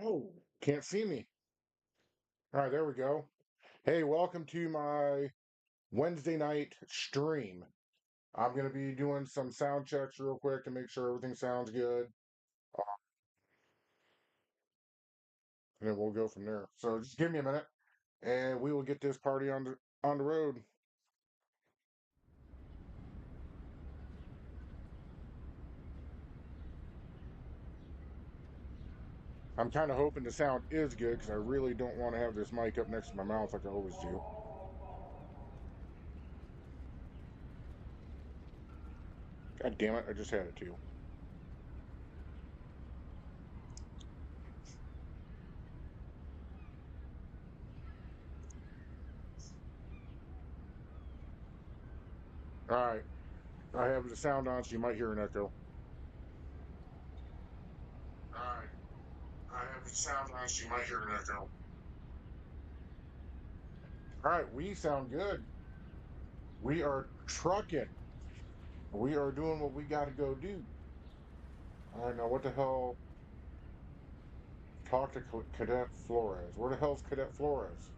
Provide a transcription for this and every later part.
Oh, can't see me. All right, there we go. Hey, welcome to my Wednesday night stream. I'm going to be doing some sound checks real quick to make sure everything sounds good, uh, and then we'll go from there. So just give me a minute, and we will get this party on the road. I'm kind of hoping the sound is good because I really don't want to have this mic up next to my mouth like I always do. God damn it, I just had it too. All right, I have the sound on, so you might hear an echo. All right, I have the sound on, so you might hear an echo. All right, we sound good. We are trucking. We are doing what we got to go do. All right, now what the hell? Talk to Cadet Flores. Where the hell's Cadet Flores?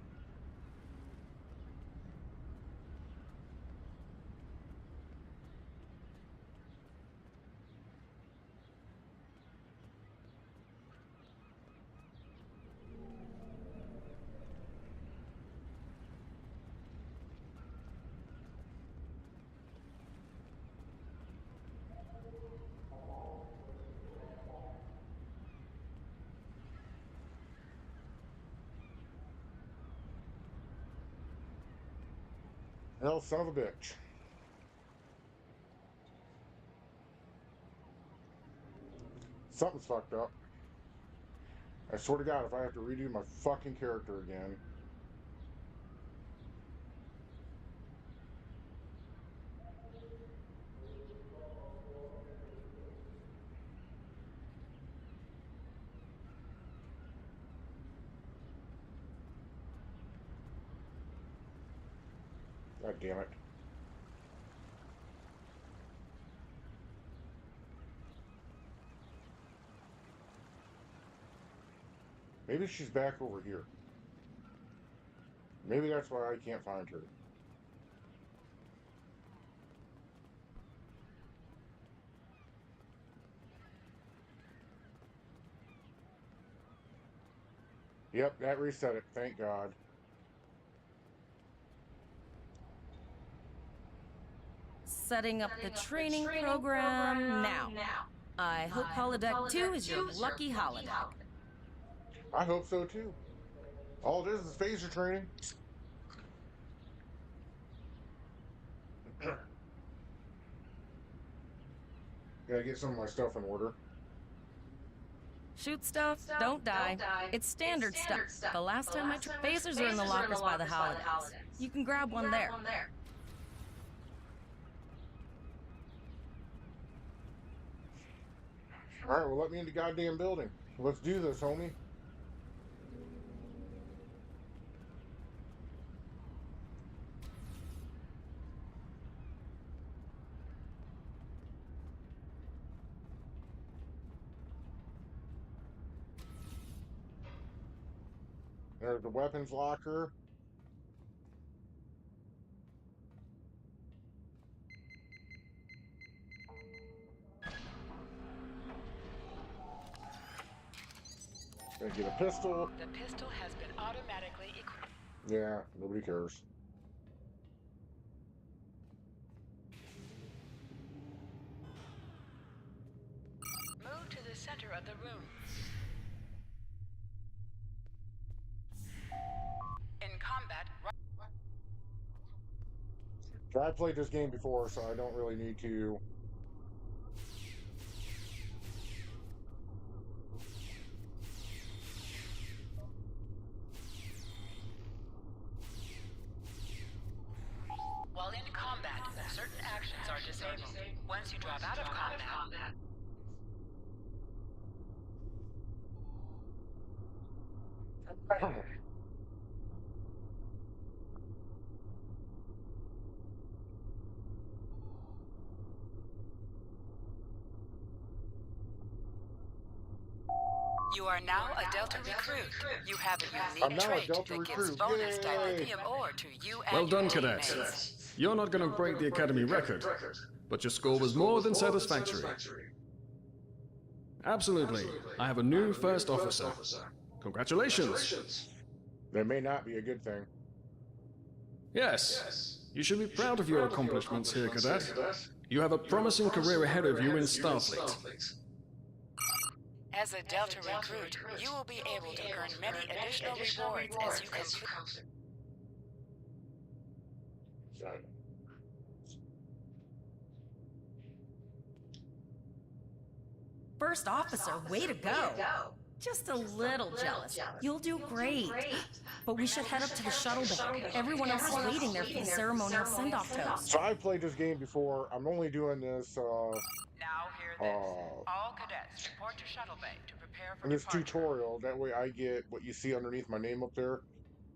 Hell, son of a bitch. Something's fucked up. I swear to God, if I have to redo my fucking character again. God damn it. Maybe she's back over here. Maybe that's why I can't find her. Yep, that reset it. Thank God. Setting up the training program now. I hope holodeck 2 is your lucky holodeck. I hope so too. All it is phaser training. Gotta get some of my stuff in order. Shoot stuff, don't die. It's standard stuff. The last time I tried, phasers are in the lockers by the holodecks. You can grab one there. All right, well, let me in the goddamn building. Let's do this, homie. There's the weapons locker. Gonna get a pistol. The pistol has been automatically equipped. Yeah, nobody cares. Move to the center of the room. In combat, I played this game before, so I don't really need to. while in combat, certain actions are disabled. Once you drop out of combat, You are now a Delta recruit. You have a I'm unique now a trait Delta that gives recruit. bonus Yay! dilithium ore to you and Well your done, teammates. cadets. You're not going to break the Academy record, but your score was more than satisfactory. Absolutely. I have a new first officer. Congratulations. That may not be a good thing. Yes. You should be proud of your accomplishments here, cadet. You have a promising career ahead of you in Starfleet. As a Delta recruit, you will be able to earn many additional rewards as you complete. First officer, way to go. Just a little jealous. You'll do great. But we should head up to the shuttle bay. Everyone else is waiting there for the ceremonial send-off toast. So I've played this game before. I'm only doing this Now hear this. All cadets report to shuttle bay to prepare for in this departure. tutorial. That way I get what you see underneath my name up there,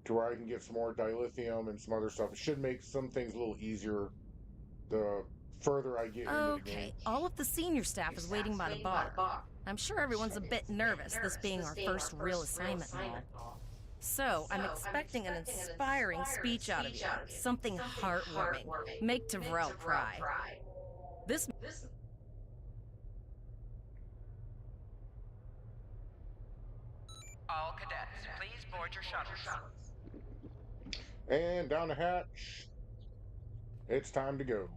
to where I can get some more dilithium and some other stuff. It should make some things a little easier the further I get into the game. Okay, all of the senior staff is waiting by the bar. I'm sure everyone's a bit nervous, this being our first real assignment and all. So, I'm expecting an inspiring speech out of you. Something heartwarming. Make Tavrel cry. This... All cadets, please board your shuttles. And down the hatch. It's time to go.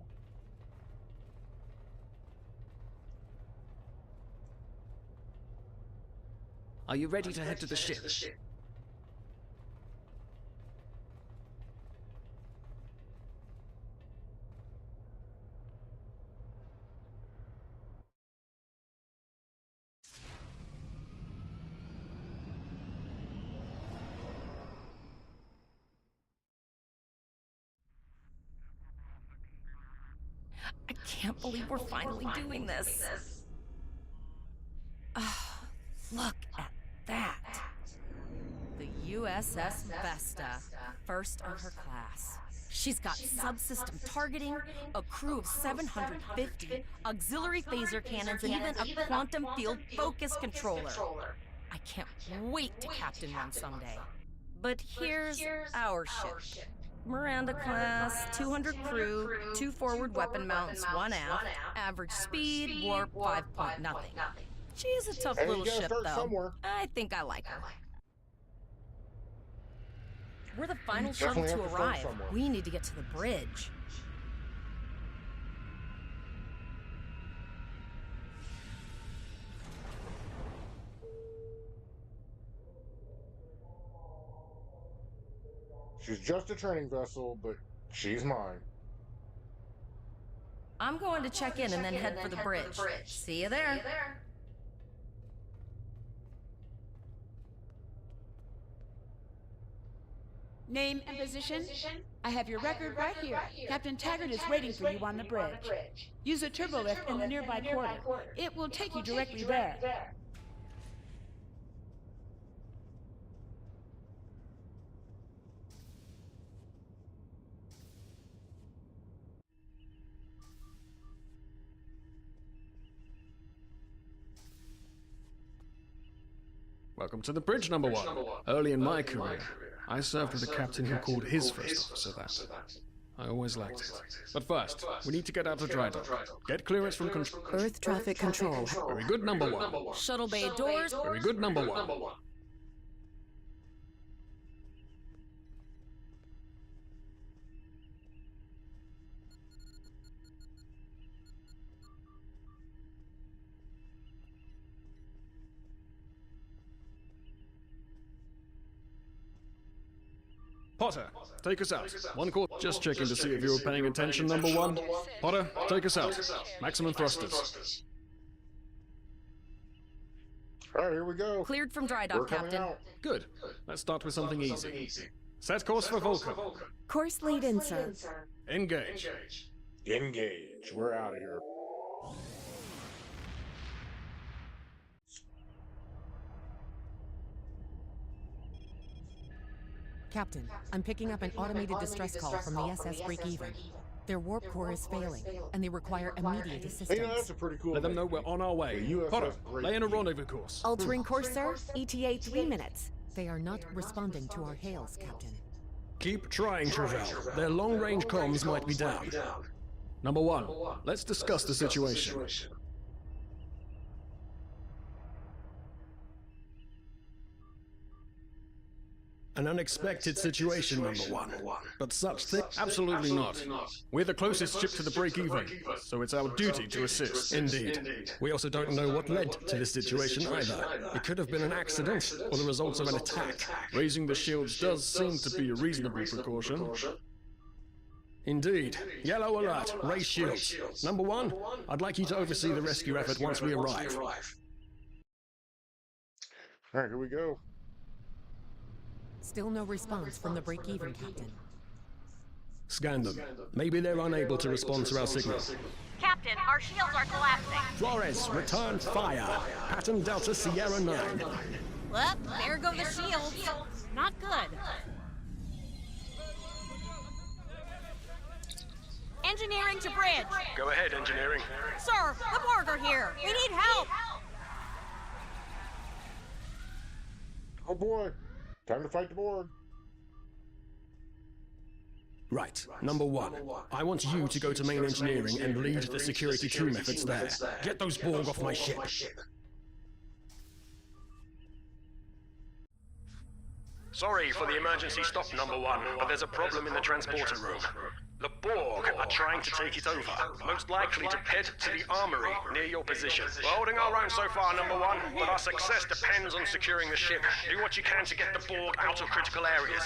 Are you ready to head to the ship? I can't believe we're finally doing this. Oh, look at that. The USS Vesta, first of her class. She's got subsystem targeting, a crew of 750, auxiliary phaser cannons, and even a quantum field focus controller. I can't wait to captain one someday. But here's our ship. Miranda class, 200 crew, 2 forward weapon mounts, 1 aft, average speed, warp 5 point nothing. She's a tough Hey, you little gotta ship, start though. somewhere. I think I like her. We're the final shuttle Definitely to have to start arrive. somewhere. We need to get to the bridge. She's just a training vessel, but she's mine. I'm going to check in and then head for the bridge. See you there. Name and position? I have your record right here. Captain Taggart is waiting for you on the bridge. Use a turbolift in the nearby quarter. It will take you directly there. Welcome to the bridge, number 1. Early in my career, I served with a captain who called his first officer that. I always liked it. But first, we need to get out of dry dock. Get clearance from control. Earth traffic control. Very good, number 1. Shuttle bay doors. Very good, number 1. Potter, take us out. One call. Just checking to see if you were paying attention, number 1. Potter, take us out. Maximum thrusters. All right, here we go. Cleared from dry We're dock, coming Captain. out. Good. Let's start with something easy. Set course for Vulcan. Course lead in, sir. Engage. Engage. We're out of here. Captain, I'm picking up an automated distress call from the SS Break-Even. Their warp core is failing, and they require immediate Hey, you know, that's assistance. a pretty cool Let them know name. we're on our way. The USS Potter, Great lay in a Eagle. rendezvous course. Altering course, sir. ETA 3 minutes. They are not responding to our hails, Captain. Keep trying, Travell. Their long-range comms might be down. Number 1, let's discuss the situation. An unexpected situation, number 1. But such thing? Absolutely not. We're the closest ship to the break-even, so it's our duty to assist. Indeed. We also don't know what led to this situation either. It could have been an accident, or the results of an attack. Raising the shields does seem to be a reasonable precaution. Indeed. Yellow alert. Raise shields. Number 1, I'd like you to oversee the rescue effort once we arrive. Alright, here we go. Still no response from the Break-Even, Captain. Scan them. Maybe they're unable to respond to our signal. Captain, our shields are collapsing. Flores, return fire. Pattern Delta Sierra 9. Well, there go the shields. Not good. Engineering to bridge. Go ahead, engineering. Sir, the Borg are here. We need help. Oh boy. Time to fight the Borg. Right. Number 1, I want you to go to main engineering and lead the security team efforts there. Get those Borg off my ship. Sorry for the emergency stop, number 1, but there's a problem in the transporter room. The Borg are trying to take it over, most likely to head to the armory near your position. We're holding our own so far, number 1, but our success depends on securing the ship. Do what you can to get the Borg out of critical areas.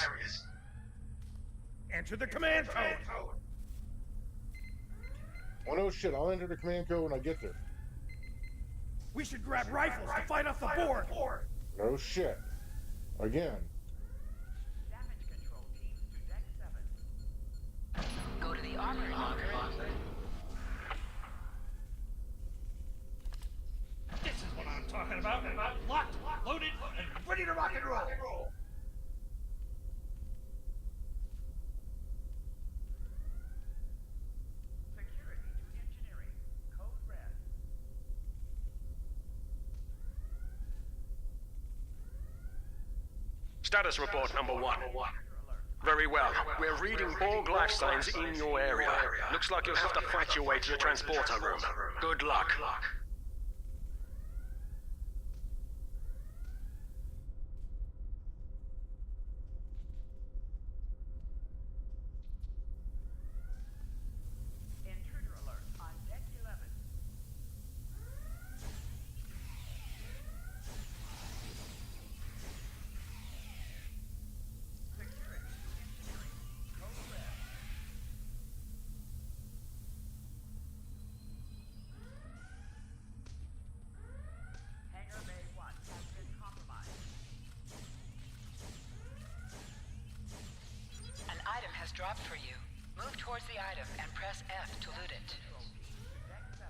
Enter the command code. Oh no shit, I'll enter the command code when I get there. We should grab rifles to fight off the Borg. No shit. Again. Damage control team to deck 7. Go to the armory locker. This is what I'm talking about. Locked, loaded, and ready to rock and roll. Security to engineering. Code red. Status report, number 1. Very well. We're reading Borg life signs in your area. Looks like you'll have to fight your way to the transporter room. Good luck. Intruder alert on deck 11. Security to engineering. Code red. Hangar Bay 1 has been compromised. An item has dropped for you. Move towards the item and press F to loot it. Control team to deck 7.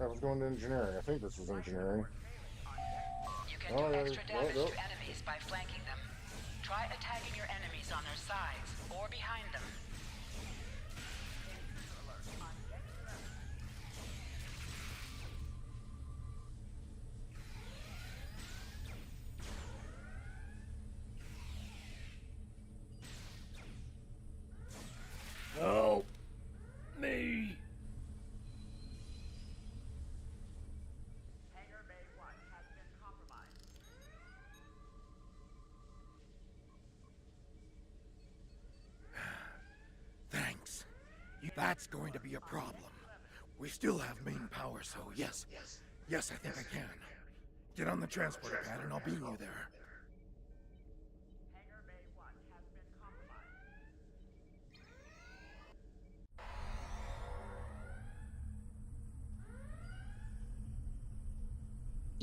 I was going to engineering. I think this was engineering. You can Oh, do yeah, extra well, damage well. to enemies by flanking them. Try attacking your enemies on their sides or behind them. Intruder alert on deck 11. Help me. Hangar Bay 1 has been compromised. Thanks. That's going to be a problem. We still have main power, so yes. Yes, I think I can. Get on the transporter pad and I'll beam you there. Hangar Bay 1 has been compromised.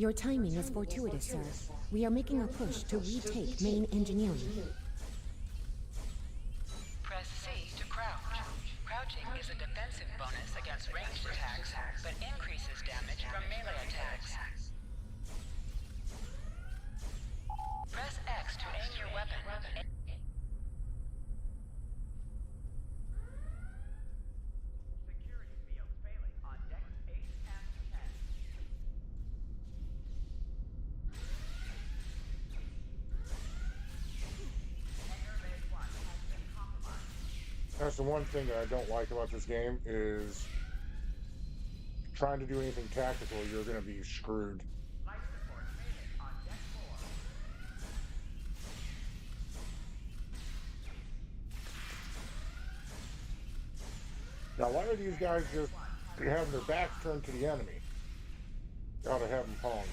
Your timing is fortuitous, sir. We are making a push to retake main engineering. Press C to crouch. Crouching is a defensive bonus against ranged attacks, but increases damage from melee attacks. Press X to aim your weapon. Security field failing on decks 8 and 10. Hangar Bay 1 has been compromised. That's the one thing that I don't like about this game is trying to do anything tactical, you're going to be screwed. Life support failing on deck 4. Now, why are these guys just having their backs turned to the enemy? Gotta have them pwned.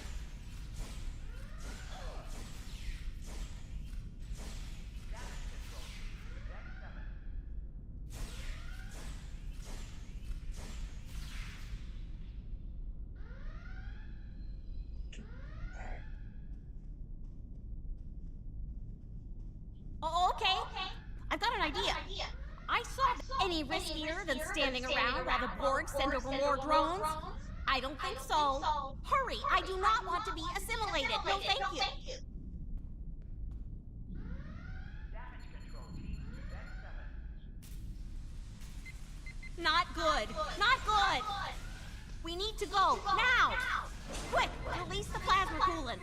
Oh, okay. I've got an idea. I saw any riskier than standing around while the Borg send over more drones? I don't think so. Hurry, I do not want to be assimilated. No, thank you. Damage control team to deck 7. Not good. Not good. We need to go now. Quick, release the plasma coolant.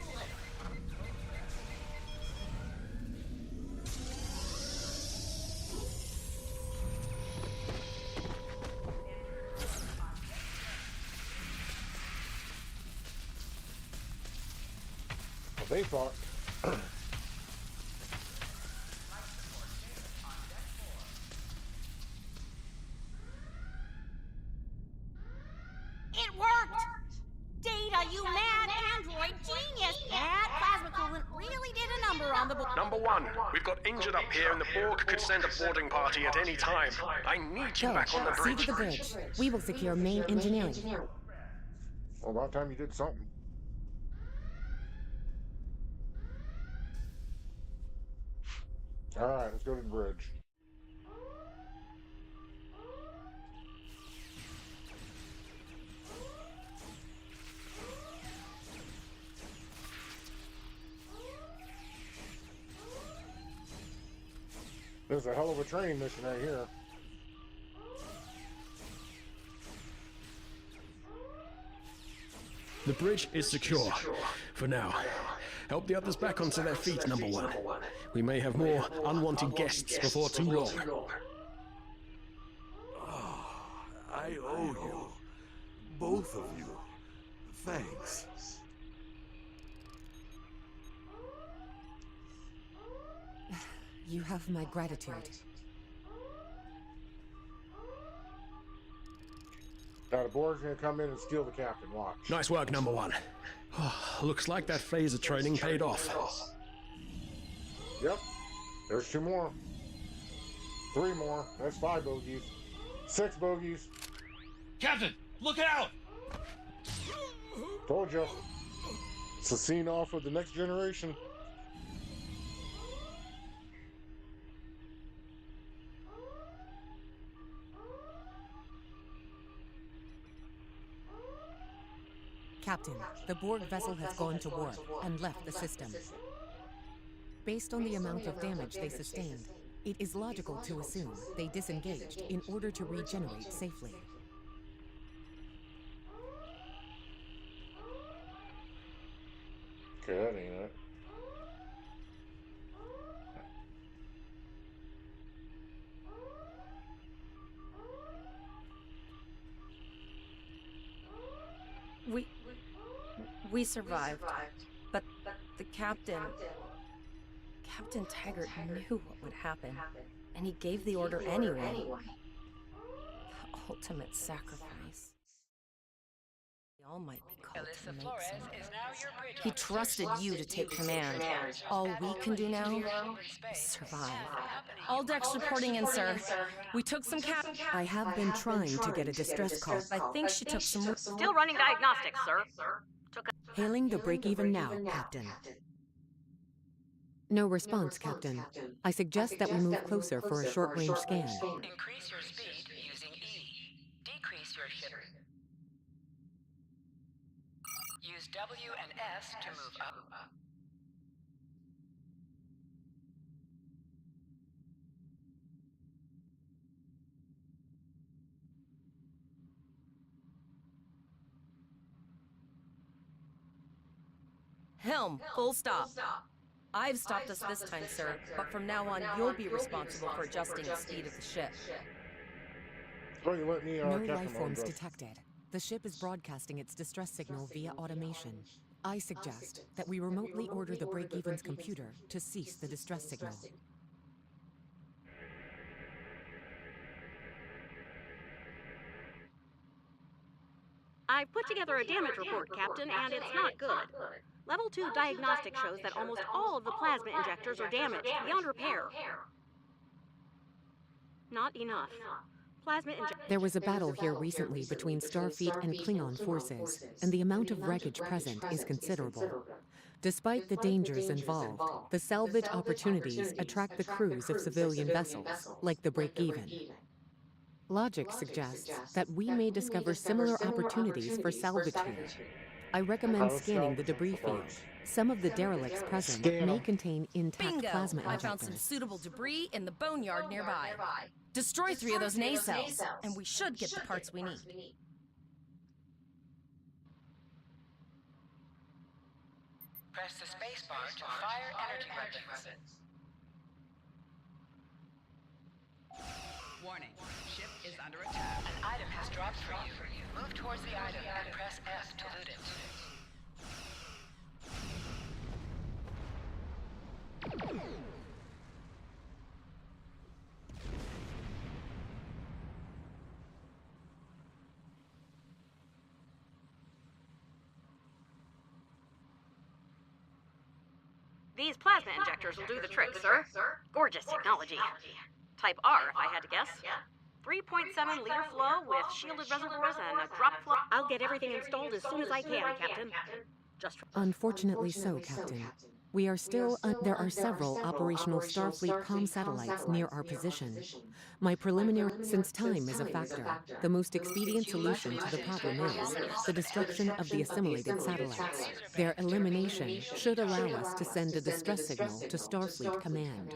Well, they thought. It worked! Data, you mad android genius! That plasma coolant really did a number on the board. Number 1, we've got injured up here and the Borg could send a boarding party at any time. I need you Go, back on the see bridge. to the bridge. We will secure main engineering. Well, about time you did something. All right, let's go to the bridge. This is a hell of a training mission right here. The bridge is secure. For now. Help the others back onto their feet, number 1. We may have more unwanted guests before too long. I owe you. Both of you. Thanks. You have my gratitude. Now the Borg's gonna come in and steal the captain. Watch. Nice work, number 1. Looks like that phaser training paid off. Yep. There's 2 more. 3 more. That's 5 bogeys. 6 bogeys. Captain, look out! Told you. It's a scene off with the next generation. Captain, the Borg vessel has gone to warp and left the system. Based on the amount of damage they sustained, it is logical to assume they disengaged in order to regenerate safely. Okay, that ain't it. We survived, but the Captain Taggart knew what would happen, and he gave the order anyway. The ultimate sacrifice. We all might be called to make some. He trusted you to take command. All we can do now is survive. All decks reporting in, sir. We took some I have been trying to get a distress call. I think she took some. Still running diagnostics, sir. Hailing the break-even now, Captain. No response, Captain. I suggest that we move closer for a short-range scan. Increase your speed using E. Decrease your ship. Use W and S to move up. Helm, full stop. I've stopped us this time, sir, but from now on, you'll be responsible for adjusting the speed of the ship. So you let me, No Captain life forms Mode, detected. The ship is broadcasting its distress signal via automation. I suggest that we remotely order the break-even's computer to cease the distress signal. I've put together a damage report, Captain, and it's not good. Level 2 diagnostic shows that almost all of the plasma injectors are damaged, beyond repair. Not enough. There was a battle here recently between Starfleet and Klingon forces, and the amount of wreckage present is considerable. Despite the dangers involved, the salvage opportunities attract the crews of civilian vessels, like the break-even. Logic suggests that we may discover similar opportunities for salvage here. I recommend scanning the debris field. Some of the derelicts present may contain intact Bingo! plasma I found some injectors. suitable debris in the boneyard nearby. Destroy 3 of those nacelles, and we should get the parts we need. Press the spacebar to fire energy weapons. Warning, ship is under attack. An item has dropped for you. Move towards the item and press F to loot it. These plasma injectors will do the trick, sir. Gorgeous technology. Type R, if I had to guess. 3.7 liter flow with shielded reservoirs and a drop flow. I'll get everything installed as soon as I can, Captain. Unfortunately so, Captain. We are still there are several operational Starfleet comm satellites near our position. My preliminary, since time is a factor, the most expedient solution to the problem is the destruction of the assimilated satellites. Their elimination should allow us to send a distress signal to Starfleet Command.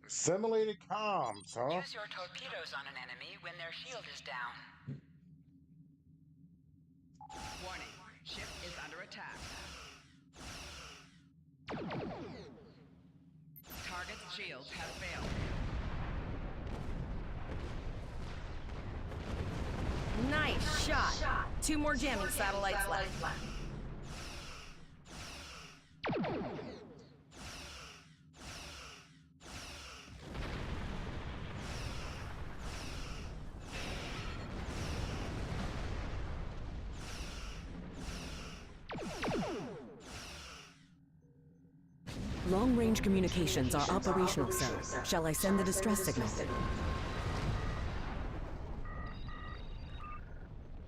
Assimilated comms, huh? Use your torpedoes on an enemy when their shield is down. Warning, ship is under attack. Target's shields have failed. Nice shot. 2 more jamming satellites left. Long-range communications are operational, sir. Shall I send the distress signal?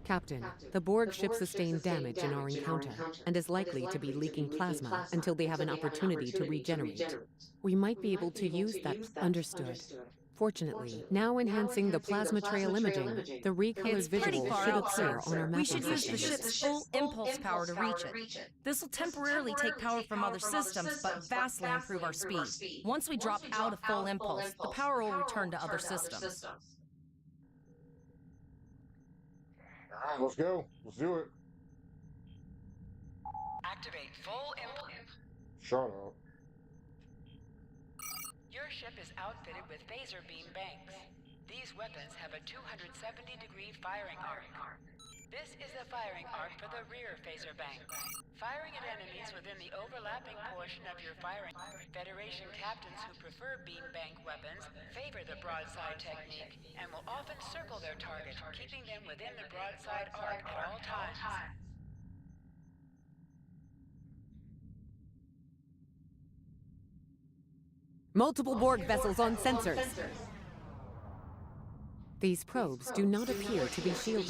Captain, the Borg ship sustained damage in our encounter and is likely to be leaking plasma until they have an opportunity to regenerate. We might be able to use that. Understood. Fortunately, now enhancing the plasma trail imaging, the recolor visual should appear on our mapping We should use the systems. ship's full impulse power to reach it. This will temporarily take power from other systems, but vastly improve our speed. Once we drop out of full impulse, the power will return to other systems. Alright, let's go. Let's do it. Activate full impulse. Shut up. Your ship is outfitted with phaser beam banks. These weapons have a 270-degree firing arc. This is the firing arc for the rear phaser bank. Firing at enemies within the overlapping portion of your firing. Federation captains who prefer beam bank weapons favor the broadside technique and will often circle their target, keeping them within the broadside arc at all times. Multiple Borg vessels on sensors. These probes do not appear to be shielded.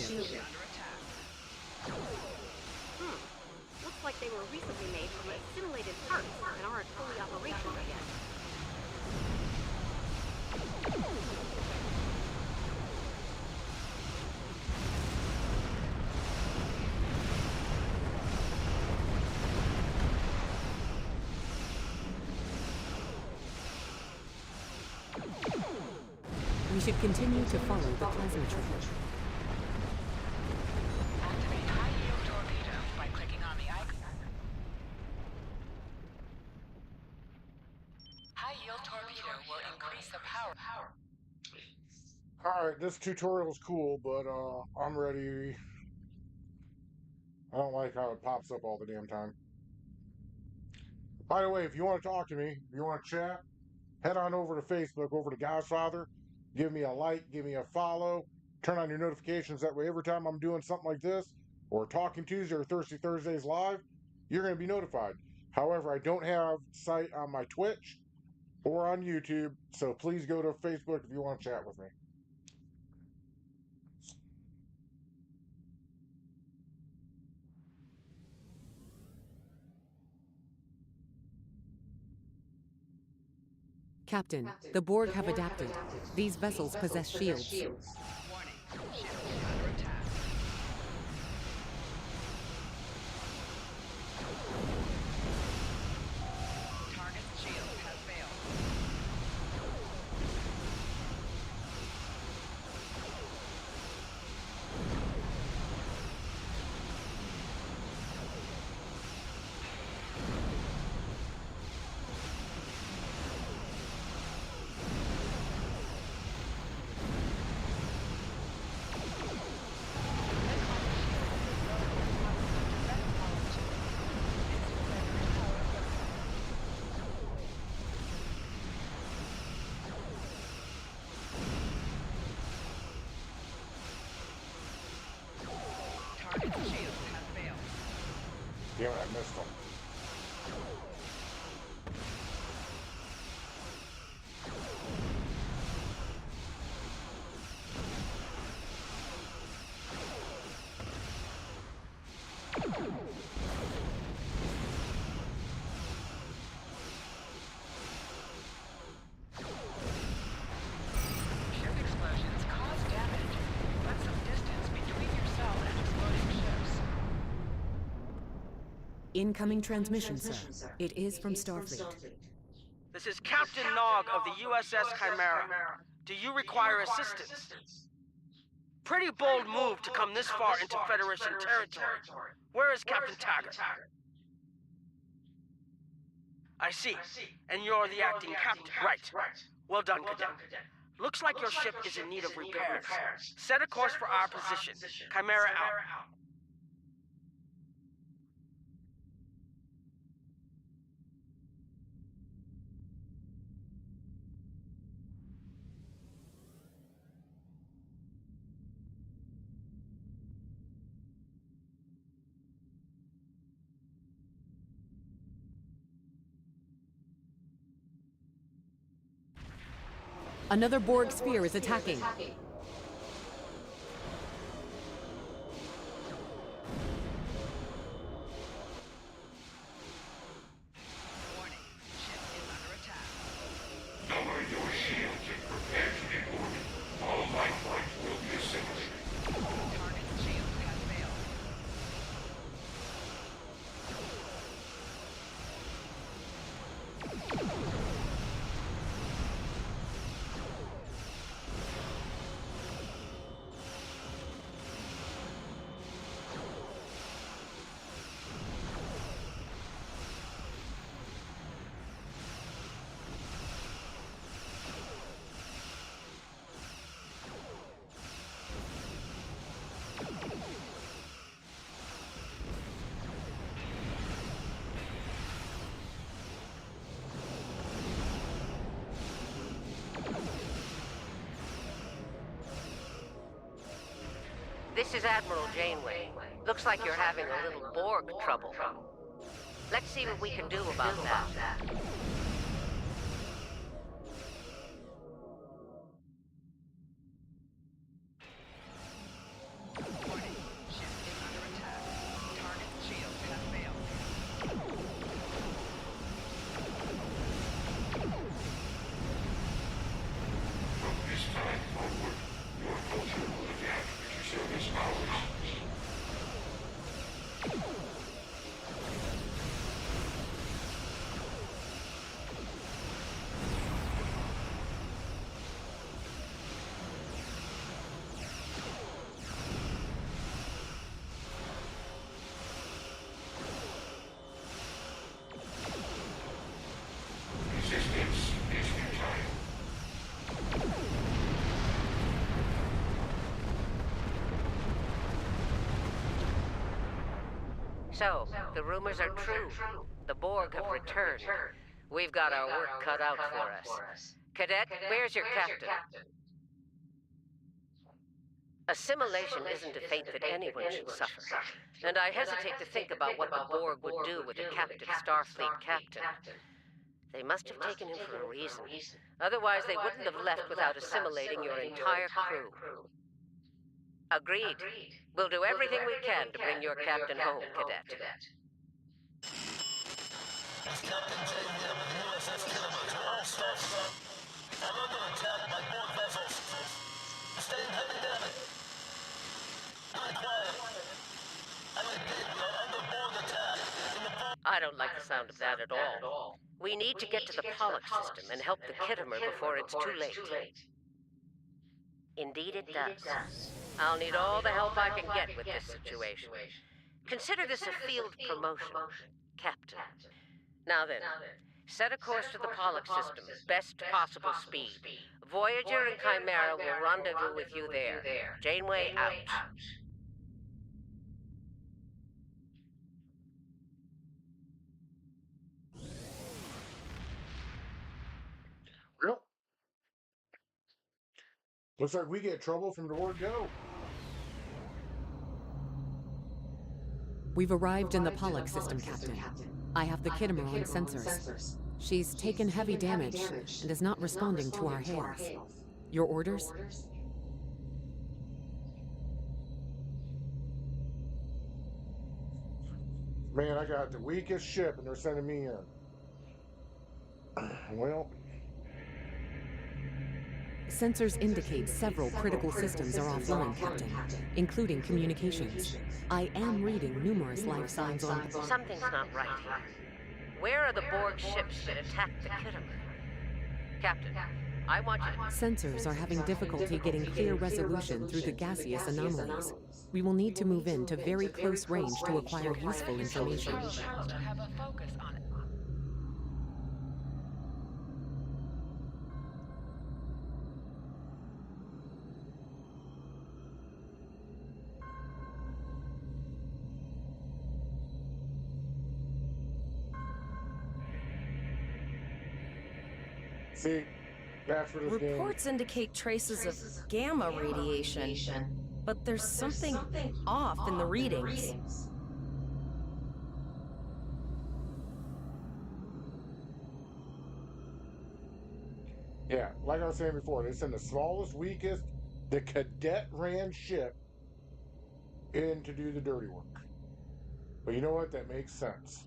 Looks like they were recently made from assimilated parts and aren't fully operational yet. We should continue to follow the plasma trail. Activate high-yield torpedo by clicking on the icon. High-yield torpedo will increase the power. Alright, this tutorial is cool, but I'm ready. I don't like how it pops up all the damn time. By the way, if you want to talk to me, if you want to chat, head on over to Facebook, over to Godfather. Give me a like, give me a follow, turn on your notifications. That way, every time I'm doing something like this, or Talking Tuesday or Thirsty Thursdays live, you're going to be notified. However, I don't have sight on my Twitch or on YouTube, so please go to Facebook if you want to chat with me. Captain, the Borg have adapted. These vessels possess shields. Warning. Ship is under attack. Target's shield has failed. Target's shield has failed. Damn it, I missed them. Ship explosions cause damage. Put some distance between yourself and exploding ships. Incoming transmission, sir. It is from Starfleet. This is Captain Nog of the USS Chimera. Do you require assistance? Pretty bold move to come this far into Federation territory. Where is Captain Taggart? I see. And you're the acting captain, right? Well done, Cadet. Looks like your ship is in need of repairs. Set a course for our position. Chimera out. Another Borg sphere is attacking. Warning. Ship is under attack. Lower your shields and prepare to deploy. All life flights will be assimilated. Target's shield has failed. This is Admiral Janeway. Looks like you're having a little Borg trouble. Let's see what we can do about that. So, the rumors are true. The Borg have returned. We've got our work cut out for us. Cadet, where's your captain? Assimilation isn't a fate that anyone should suffer. And I hesitate to think about what the Borg would do with a captive Starfleet captain. They must have taken him for a reason. Otherwise, they wouldn't have left without assimilating your entire crew. Agreed. We'll do everything we can to bring your captain home, Cadet. It's Captain Janeway with USS Killer to all staff. I'm under attack by Borg vessels. Sustain heavy damage. Very quiet. I repeat, we are under Borg attack. I don't like the sound of that at all. We need to get to the Pollock system and help the Kittimer before it's too late. Indeed it does. I'll need all the help I can get with this situation. Consider this a field promotion, Captain. Now then, set a course to the Pollock system, best possible speed. Voyager and Chimera will rendezvous with you there. Janeway out. Real? Looks like we get trouble from the word go. We've arrived in the Pollock system, Captain. I have the Kittimer on sensors. She's taken heavy damage and is not responding to our hails. Your orders? Man, I got the weakest ship and they're sending me in. Well... Sensors indicate several critical systems are offline, Captain, including communications. I am reading numerous life signs on... Something's not right here. Where are the Borg ships that attacked the Kittimer? Captain, I want you to... Sensors are having difficulty getting clear resolution through the gaseous anomalies. We will need to move in to very close range to acquire useful information. To have a focus on it. See, that's for this game. Reports indicate traces of gamma radiation, but there's something off in the readings. Yeah, like I was saying before, they send the smallest, weakest, the cadet-ran ship in to do the dirty work. But you know what? That makes sense.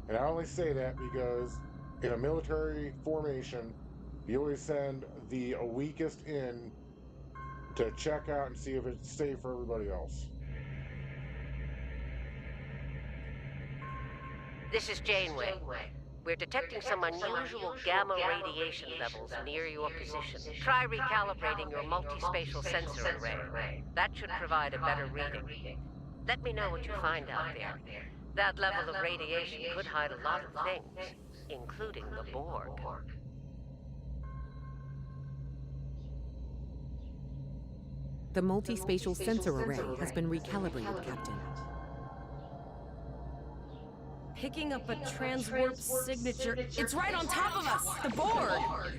And I only say that because in a military formation, you always send the weakest in to check out and see if it's safe for everybody else. This is Janeway. We're detecting some unusual gamma radiation levels near your position. Try recalibrating your multispatial sensor array. That should provide a better reading. Let me know what you find out there. That level of radiation could hide a lot of things, including the Borg. The multispatial sensor array has been recalibrated, Captain. Picking up a transwarp signature. It's right on top of us! The Borg!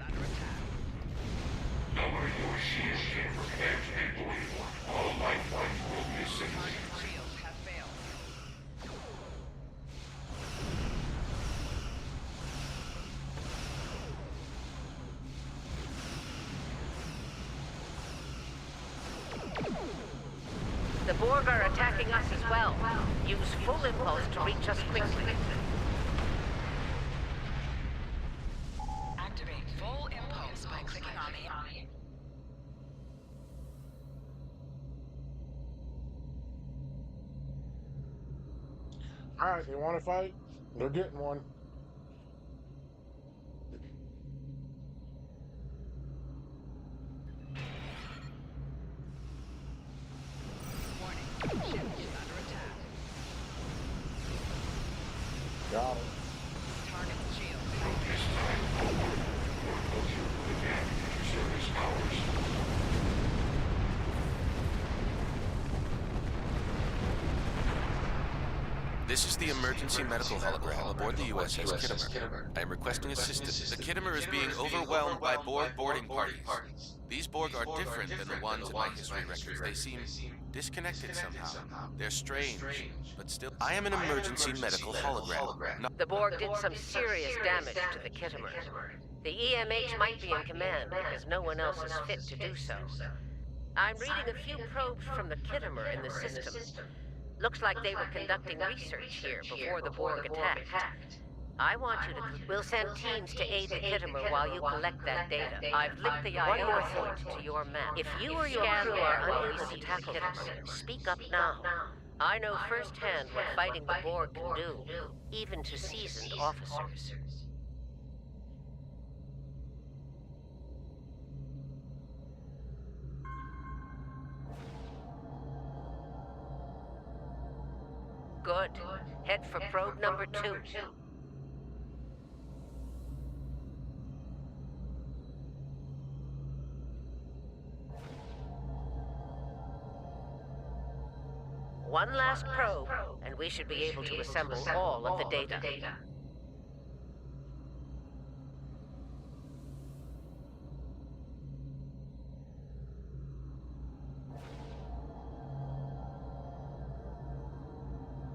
The Borg are attacking us as well. Use full impulse to reach us quickly. Activate full impulse by clicking on the eye. Alright, they want to fight? They're getting one. Got him. Target shield. This time, Borg will you again into service powers. This is the emergency medical hologram aboard the USS Kittimer. I am requesting assistance. The Kittimer is being overwhelmed by Borg boarding parties. These Borg are different than the ones in my history records. They seem disconnected somehow. They're strange, but still... I am an emergency medical hologram. The Borg did some serious damage to the Kittimer. The EMH might be in command because no one else is fit to do so. I'm reading a few probes from the Kittimer in the system. Looks like they were conducting research here before the Borg attacked. I want you to... We'll send teams to aid the Kittimer while you collect that data. I've linked the IO point to your map. If you or your crew are unable to tackle Kittimer, speak up now. I know firsthand what fighting the Borg can do, even to seasoned officers. Good. Head for probe number 2. One last probe, and we should be able to assemble all of the data.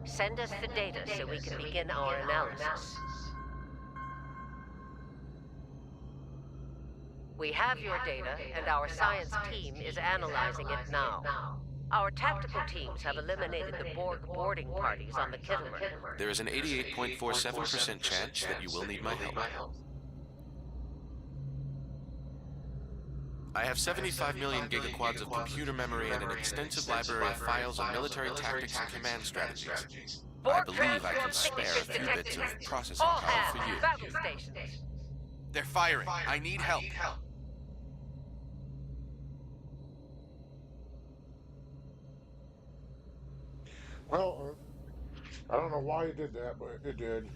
Send us the data so we can begin our analysis. We have your data, and our science team is analyzing it now. Our tactical teams have eliminated the Borg boarding parties on the Kittimer. There is an 88.47% chance that you will need my help. I have 75 million gigaquads of computer memory and an extensive library of files on military tactics and command strategies. I believe I can spare a few bits of processing power for you. Battle stations. They're firing. I need help. Well, I don't know why it did that, but it did.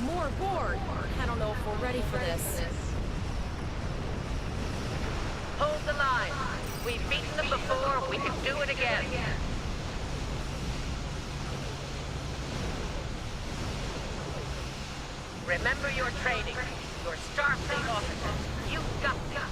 More Borg. I don't know if we're ready for this. Hold the line. We've beaten them before, we can do it again. Remember your training. Your Starfleet officers. You got this.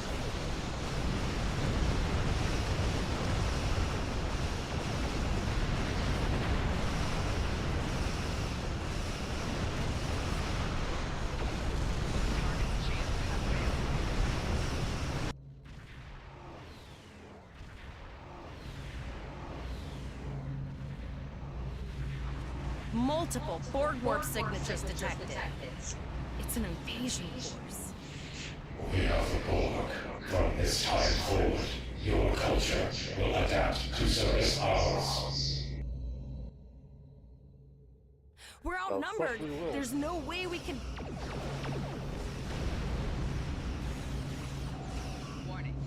Multiple Borg warp signatures detected. It's an invasion force. We are the Borg. From this time forward, your culture will adapt to service ours. We're outnumbered. There's no way we can...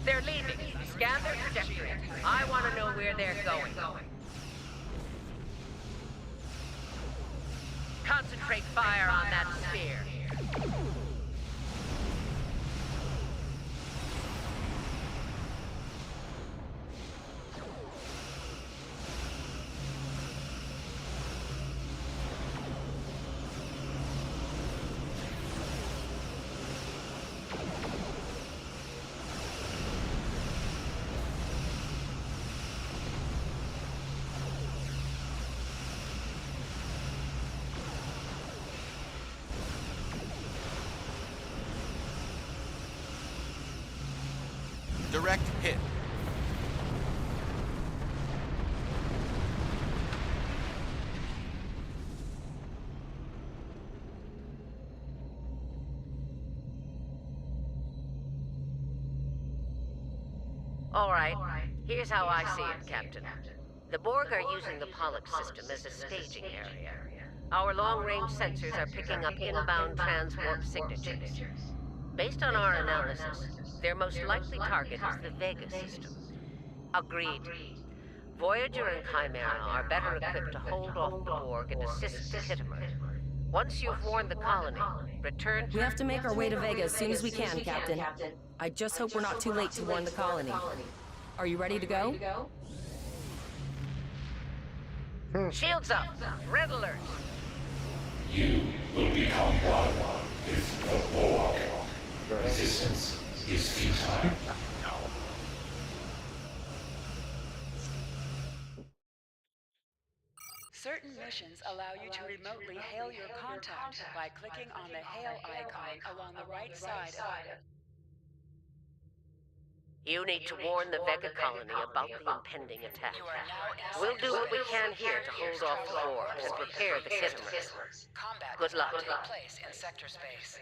They're leaving. Scan their trajectory. I want to know where they're going. Concentrate fire on that sphere. Direct hit. All right. Here's how I see it, Captain. The Borg are using the Pollux system as a staging area. Our long-range sensors are picking up inbound transwarp signatures. Based on our analysis, their most likely target is the Vega system. Agreed. Voyager and Chimera are better equipped to hold off the Borg and assist the Kittimer. Once you've warned the colony, return to... We have to make our way to Vega as soon as we can, Captain. I just hope we're not too late to warn the colony. Are you ready to go? Shields up! Red alert! You will become one with the Borg. Resistance is futile. Certain missions allow you to remotely hail your contact by clicking on the hail icon along the right side of... You need to warn the Vega colony about the impending attack. We'll do what we can here to hold off the Borg and prepare the Kittimer. Combat Good luck. will take place in sector space.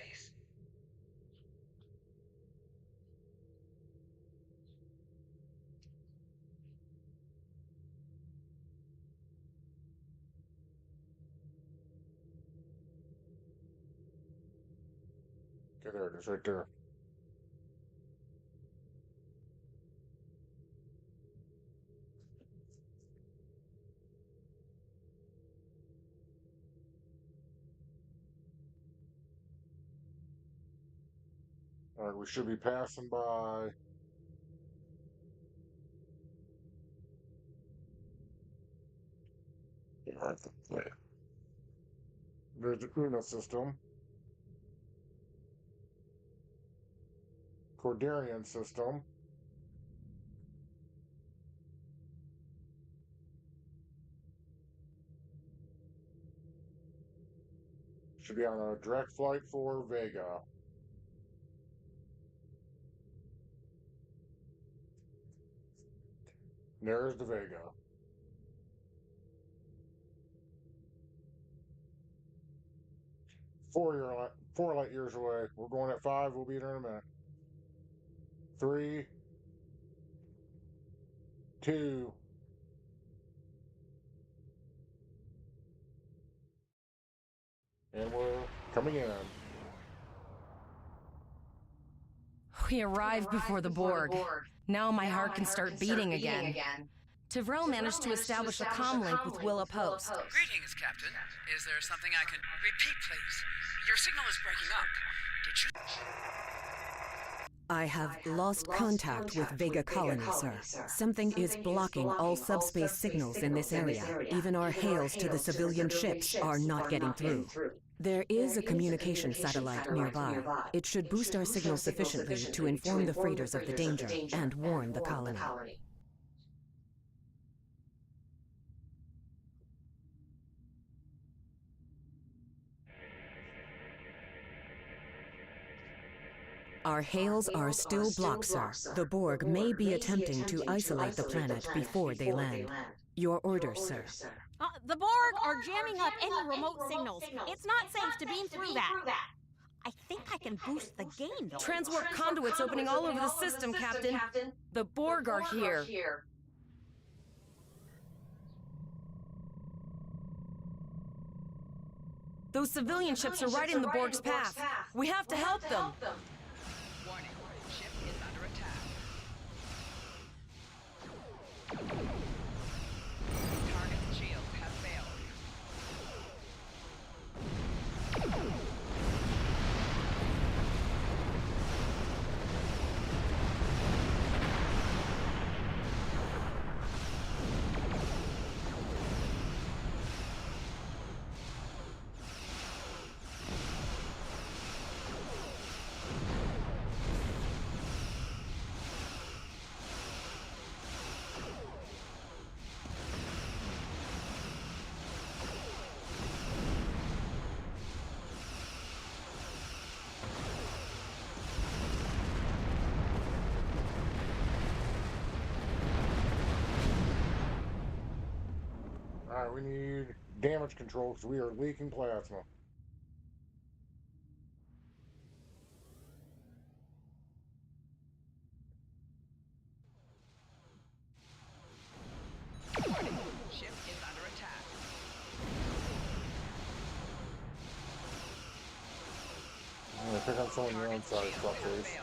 Okay, there it is, right there. All right, we should be passing by. There's the Una system. Cordarian system. Should be on a direct flight for Vega. There's the Vega. Four light years away. We're going at 5. We'll be there in a minute. 3, 2. And we're coming in. We arrived before the Borg. Now my heart can start beating again. Tavrel managed to establish a comm link with Willa Post. Greetings, Captain. Is there something I can... Repeat, please. Your signal is breaking up. Did you... I have lost contact with Vega Colony, sir. Something is blocking all subspace signals in this area. Even our hails to the civilian ships are not getting through. There is a communication satellite nearby. It should boost our signal sufficiently to inform the freighters of the danger and warn the colony. Our hails are still blocked, sir. The Borg may be attempting to isolate the planet before they land. Your orders, sir. The Borg are jamming up any remote signals. It's not safe to beam through that. I think I can boost the gain, though. Transwarp conduits opening all over the system, Captain. The Borg are here. Those civilian ships are right in the Borg's path. We have to help them. Warning, ship is under attack. Target's shields have failed. Alright, we need damage control because we are leaking plasma. Warning, ship is under attack. Pick up someone your own size, fuckface.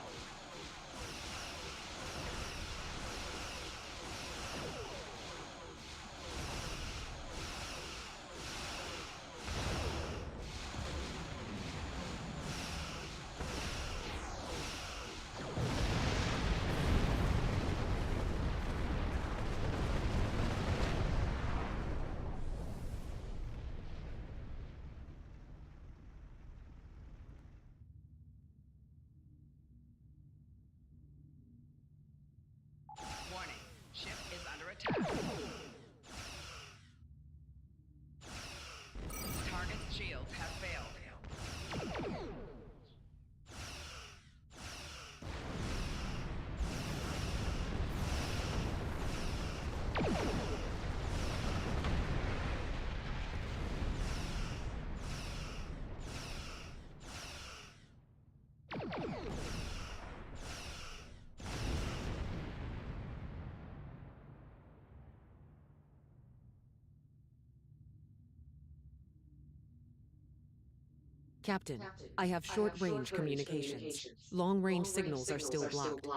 Warning, ship is under attack. Target's shields have failed. Captain, I have short-range communications. Long-range signals are still blocked.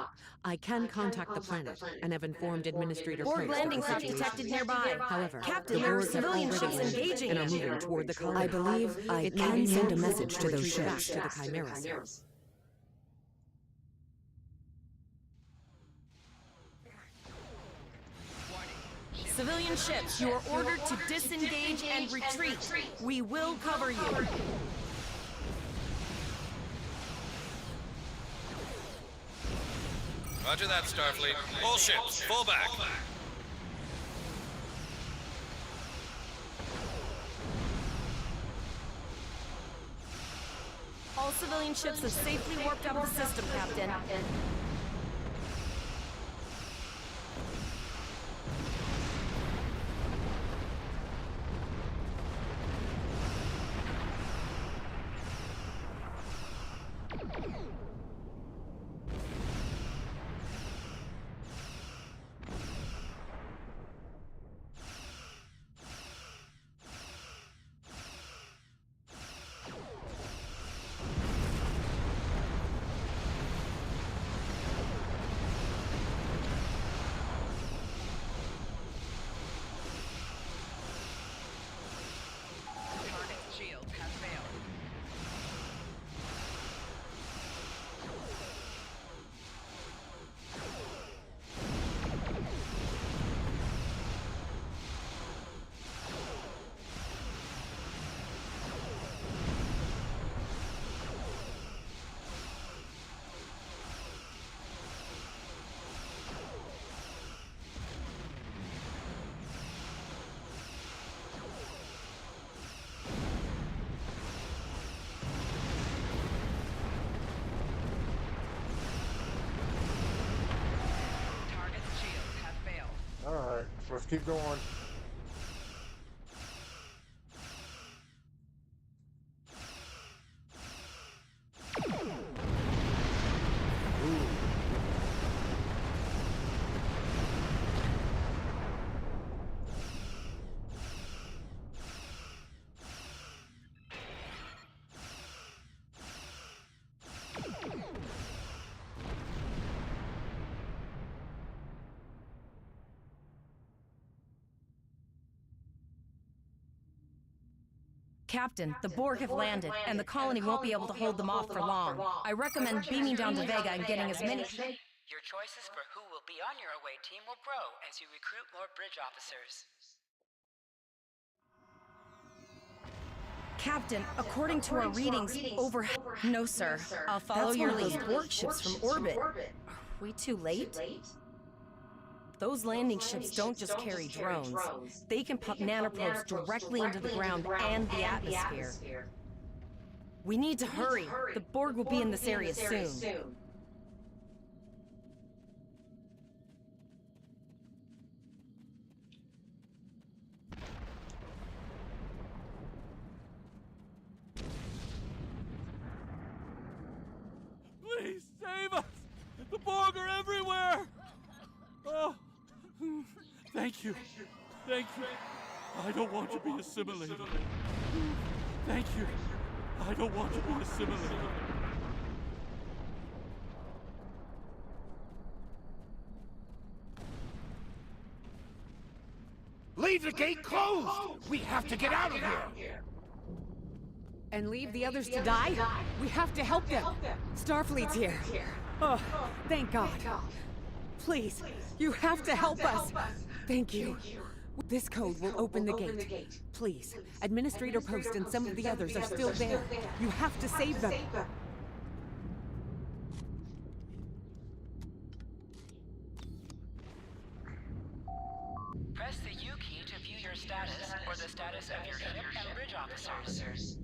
I can contact the planet and have informed Administrator Borg Post of landing the craft situation. detected nearby. However, Captain, the there are Borg have civilian already ships landed engaging and are it. moving toward the colony. I believe I It can may be send a more message to those retreat back ships. to the Chimeras. Civilian ships, you are ordered to disengage and retreat. We will cover you. Roger that, Starfleet. All ships, fall back. All civilian ships have safely warped out of the system, Captain. Target's shields have failed. Target's shields have failed. Alright, let's keep going. Captain, the Borg have landed, and the colony won't be able to hold them off for long. I recommend beaming down to Vega and getting as many... Your choices for who will be on your away team will grow as you recruit more bridge officers. Captain, according to our readings, over... No, sir. I'll follow your lead. Those Borg ships from orbit. Are we too late? Those landing ships don't just carry drones. They can pump nanoprobes directly into the ground and the atmosphere. We need to hurry. The Borg will be in this area soon. Please save us! The Borg are everywhere! Oh, thank you. Thank you. I don't want to be assimilated. Thank you. I don't want to be assimilated. Leave the gate closed! We have to get out of here! And leave the others to die? We have to help them. Starfleet's here. Oh, thank God. Please, you have to help us. Thank you. This code will open the gate. Please, Administrator Post and some of the others are still there. You have to save them. Press the U key to view your status or the status of your ship and bridge officers.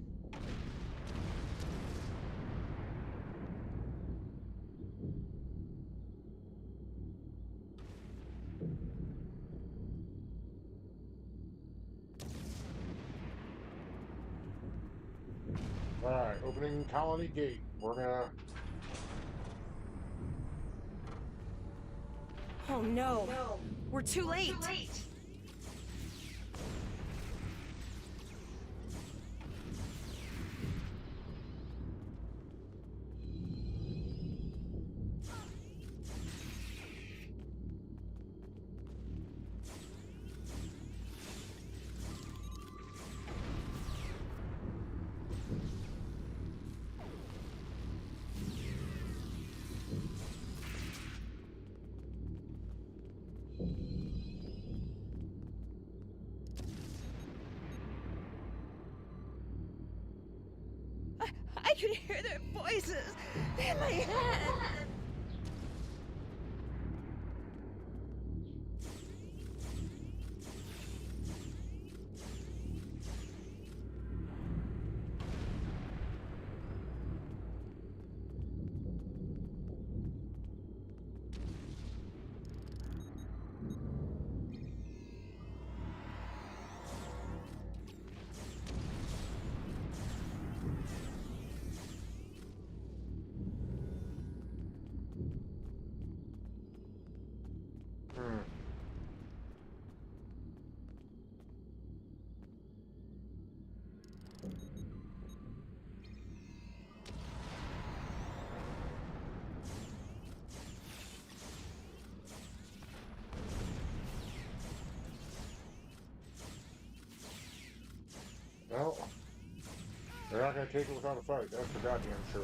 Alright, opening colony gate. We're gonna... Oh no. We're too late. I could hear their voices in my head. Well, they're not gonna take it without a fight, that's for goddamn sure.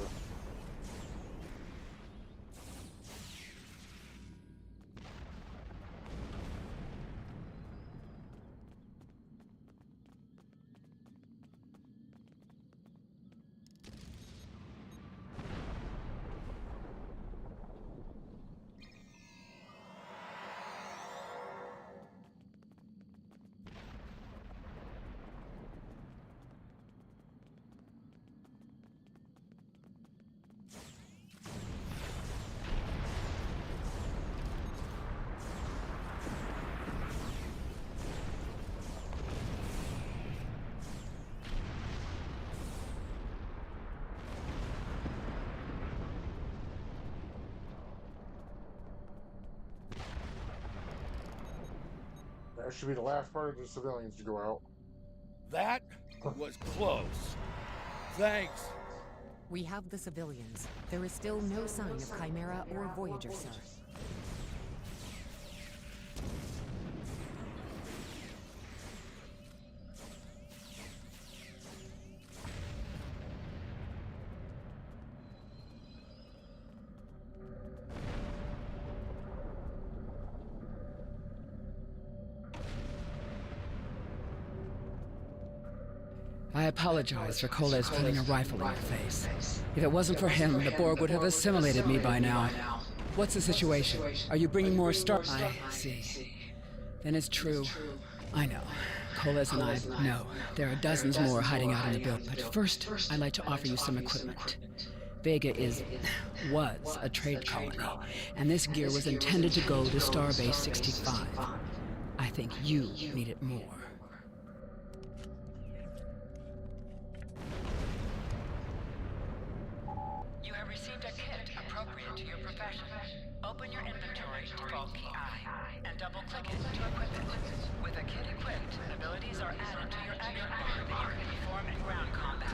That should be the last part of the civilians to go out. That was close. Thanks. We have the civilians. There is still no sign of Chimera or Voyager, sir. I apologize for Coles putting a rifle in your face. If it wasn't for him, the Borg would have assimilated me by now. What's the situation? Are you bringing more star— I see. Then it's true. I know. Coles and I know. There are dozens more hiding out in the building. But first, I'd like to offer you some equipment. Vega was a trade colony, and this gear was intended to go to Starbase 65. I think you need it more. You have received a kit appropriate to your profession. Open your inventory, default key I, and double-click it to equip it. With a kit equipped, abilities are added to your action bar that you can perform in ground combat.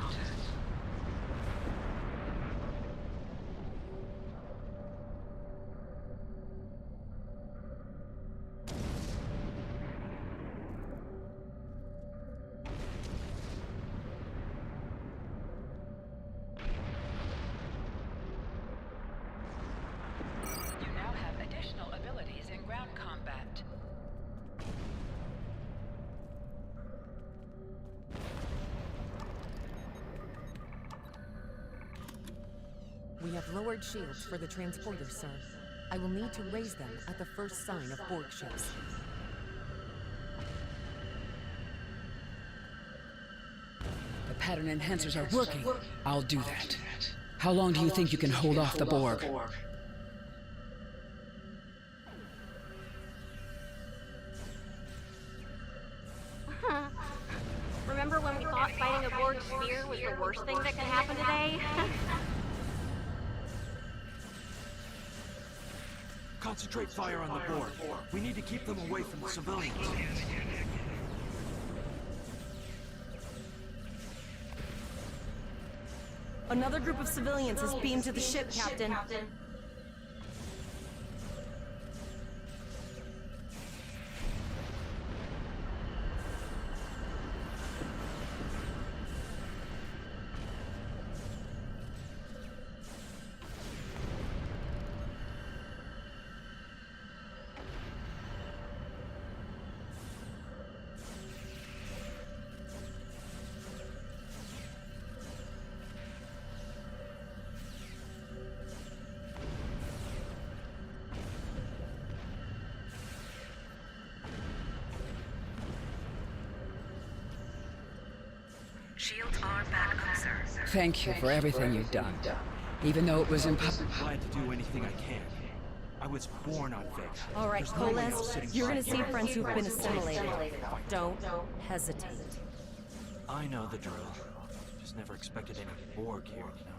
We have lowered shields for the transporters, sir. I will need to raise them at the first sign of Borg ships. The pattern enhancers are working. I'll do that. How long do you think you can hold off the Borg? Remember when we thought fighting a Borg sphere was the worst thing that could happen today? Concentrate fire on the Borg. We need to keep them away from the civilians. Another group of civilians is beamed to the ship, Captain. Shields are back up, sir. Thank you for everything you've done. Even though it was impossible. I'm glad to do anything I can. I was born on Vega. All right, There's no one else Coles, sitting you're gonna beside see me. friends who've been assimilated. Don't hesitate. I know the drill. Just never expected any Borg here, you know.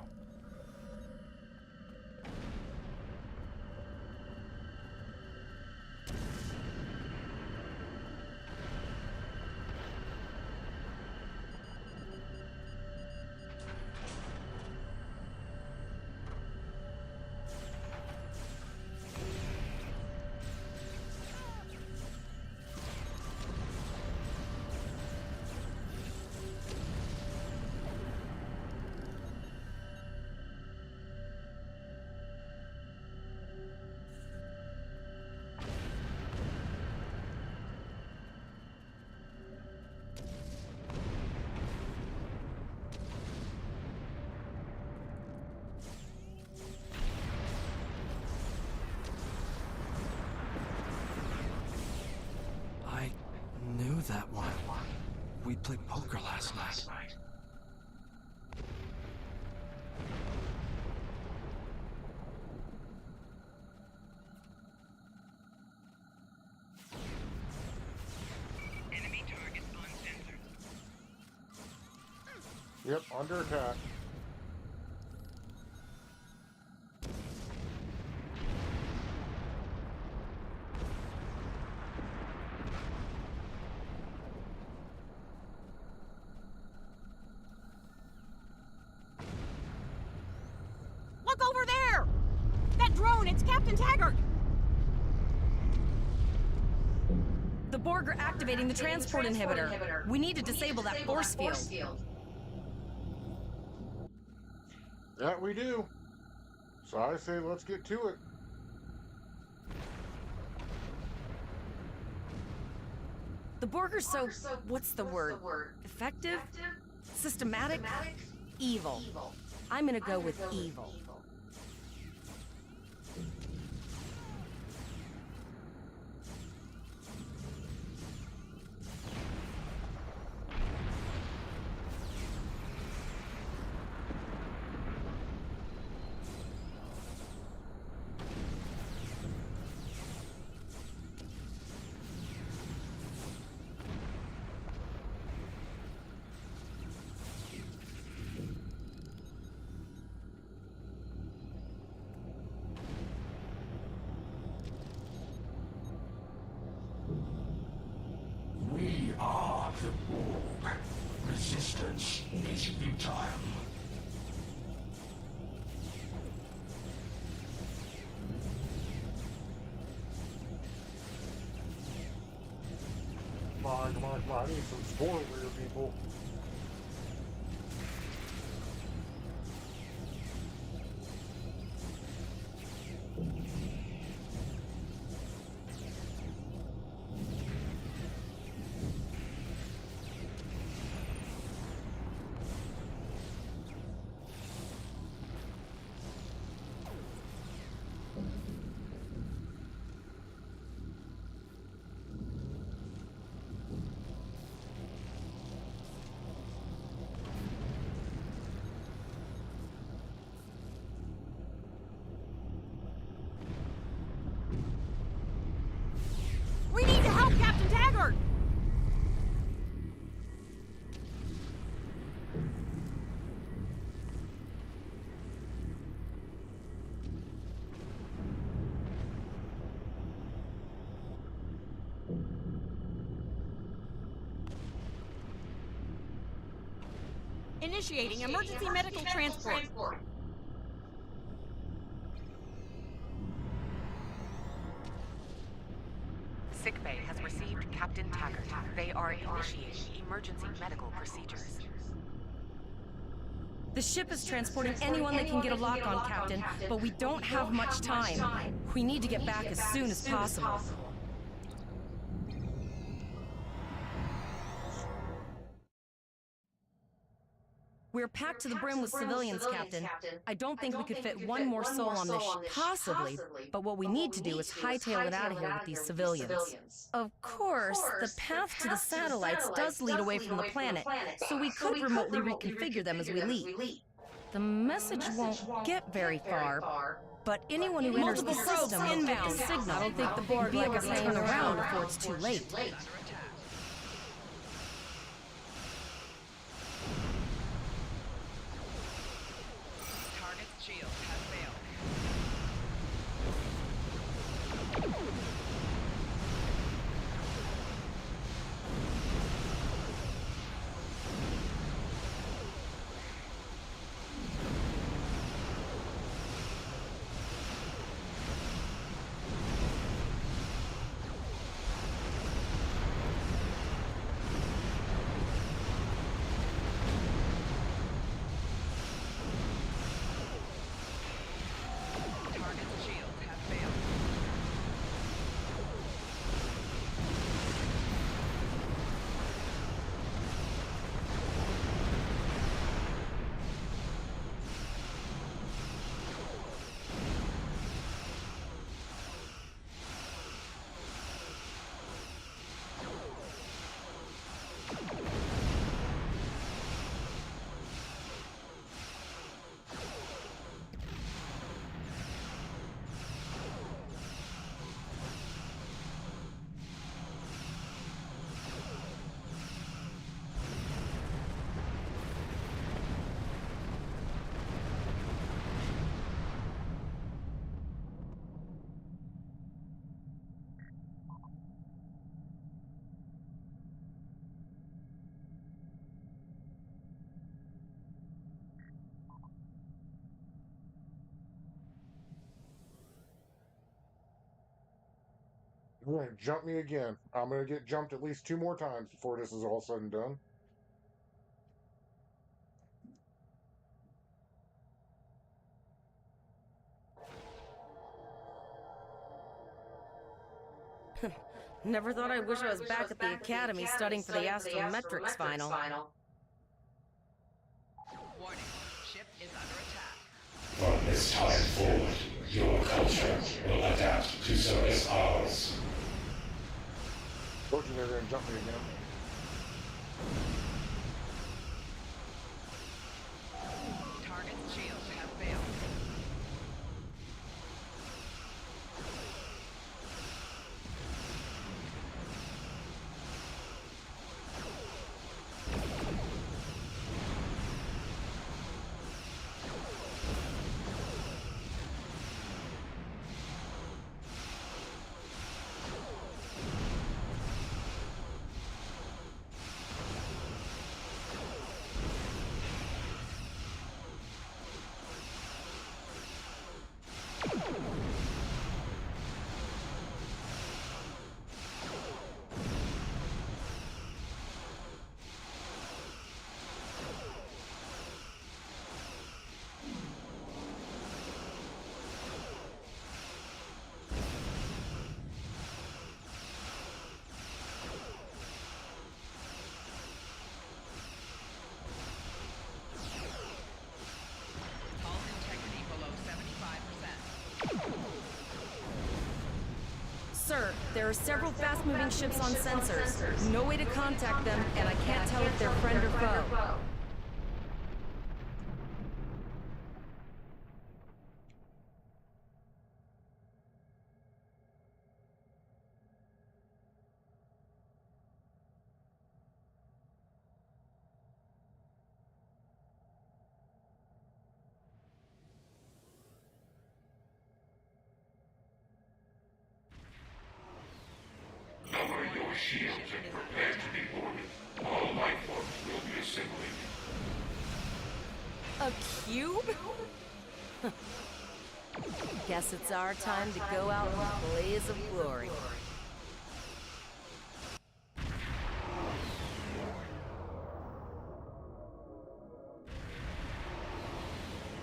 I knew that one. We played poker last night. Enemy target on sensor. Yep, under attack. Look over there! That drone, it's Captain Taggart! The Borg are activating the transport inhibitor. We need to disable that force field. That we do. So I say let's get to it. The Borg are so, what's the word? Effective? Systematic? Evil. I'm gonna go with evil. We are the Borg. Resistance is futile. Come on, I need some spore rear people. Initiating emergency medical transport. Sickbay has received Captain Taggart. They are initiating emergency medical procedures. The ship is transporting anyone they can get a lock on, Captain, but we don't have much time. We need to get back as soon as possible. We're packed to the brim with civilians, Captain. I don't think we could fit one more soul on this ship, possibly, but what we need to do is hightail it out of here with these civilians. Of course, the path to the satellites does lead away from the planet, so we could remotely reconfigure them as we leave. The message won't get very far, but anyone who enters the system will get the signal. I don't think the Borg like us hanging around before it's too late. Target's shield has failed. Target's shield has failed. You're gonna jump me again. I'm gonna get jumped at least 2 more times before this is all said and done. Never thought I'd wish I was back at the Academy studying for the astrometrics final. Warning, ship is under attack. From this time forward, your culture will adapt to service ours. Told you they were gonna jump me again. Target's shield has failed. Hull integrity below 75%. Sir, there are several fast-moving ships on sensors. No way to contact them, and I can't tell if they're friend or foe. Lower your shields and prepare to be boarded. All life forms will be assimilated. A cube? Guess it's our time to go out in a blaze of glory.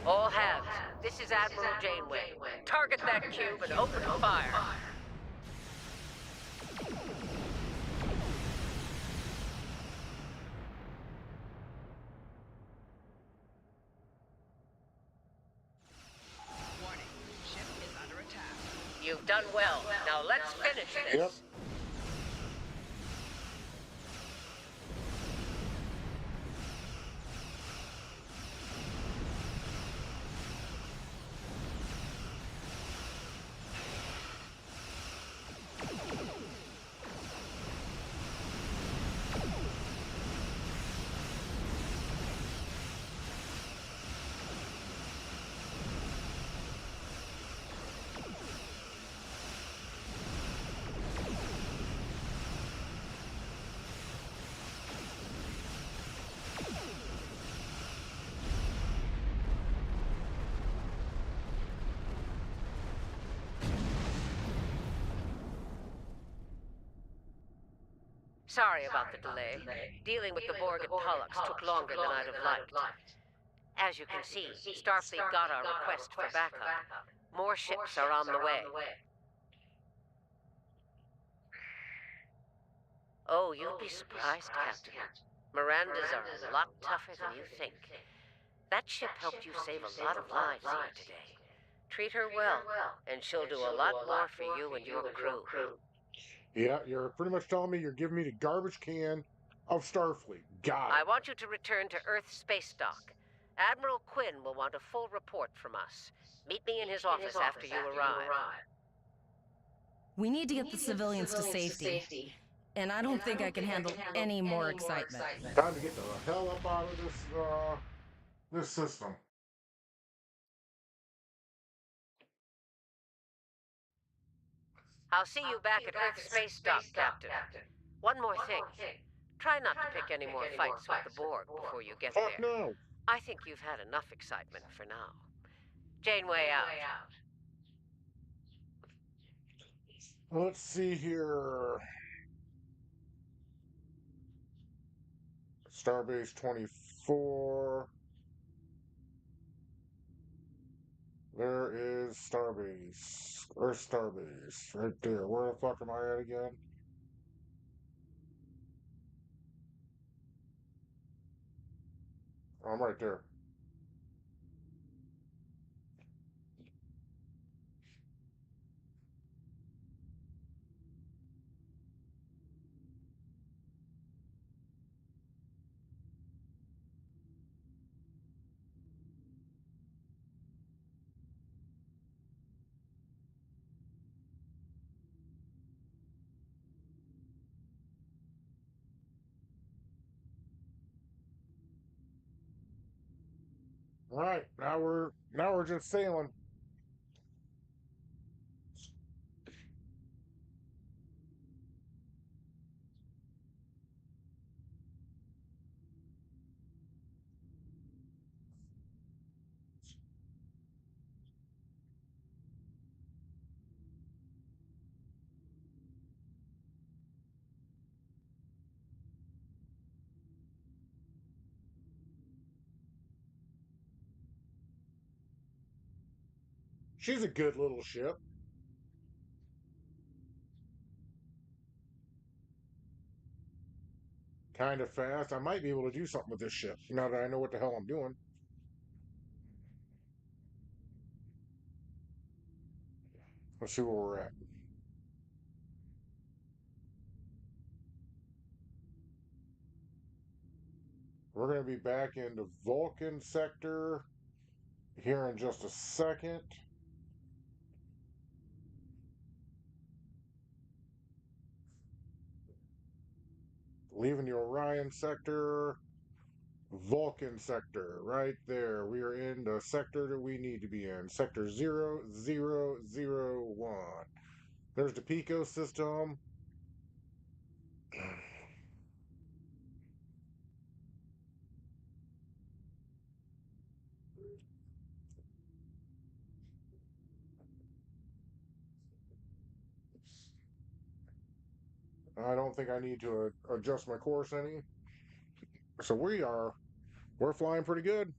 All hands, this is Admiral Janeway. Target that cube and open fire. Warning, ship is under attack. You've done well. Now let's finish this. Yep. Sorry about the delay. Dealing with the Borg at Pollux took longer than I'd have liked. As you can see, Starfleet got our request for backup. More ships are on the way. Oh, you'd be surprised, Captain. Mirandas are a lot tougher than you think. That ship helped you save a lot of lives here today. Treat her well, and she'll do a lot more for you and your crew. Yeah, you're pretty much telling me you're giving me the garbage can of Starfleet. Got it. I want you to return to Earth space dock. Admiral Quinn will want a full report from us. Meet me in his office after you arrive. We need to get the civilians to safety. And I don't think I can handle any more excitement. Time to get the hell up out of this system. I'll see you back at Earth space dock, Captain. One more thing. Try not to pick any more fights with the Borg before you get there. No. I think you've had enough excitement for now. Janeway out. Let's see here. Starbase 24. There is Starbase. Earth Starbase. Right there. Where the fuck am I at again? I'm right there. All right, now we're just sailing. She's a good little ship. Kind of fast. I might be able to do something with this ship now that I know what the hell I'm doing. Let's see where we're at. We're going to be back into Vulcan sector here in just a second. Leaving the Orion sector, Vulcan sector, right there. We are in the sector that we need to be in. Sector 0001. There's the Pico system. I don't think I need to adjust my course any. So we're flying pretty good.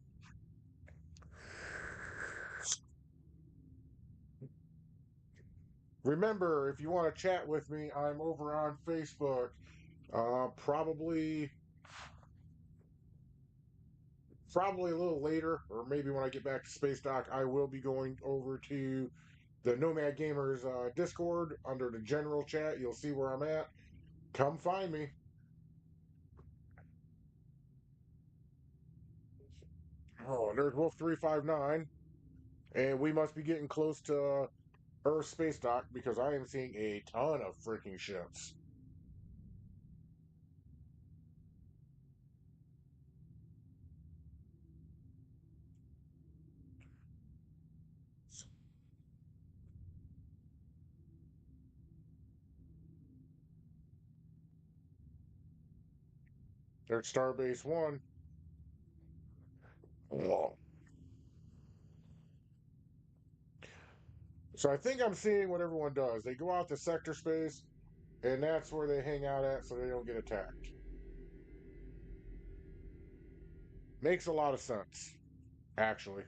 Remember, if you want to chat with me, I'm over on Facebook. Probably a little later, or maybe when I get back to Space Dock, I will be going over to the Nomad Gamers Discord under the general chat. You'll see where I'm at. Come find me. Oh, there's Wolf 359, and we must be getting close to Earth Space Dock because I am seeing a ton of freaking ships. There's Starbase 1. Whoa. So I think I'm seeing what everyone does. They go out to sector space, and that's where they hang out at so they don't get attacked. Makes a lot of sense, actually.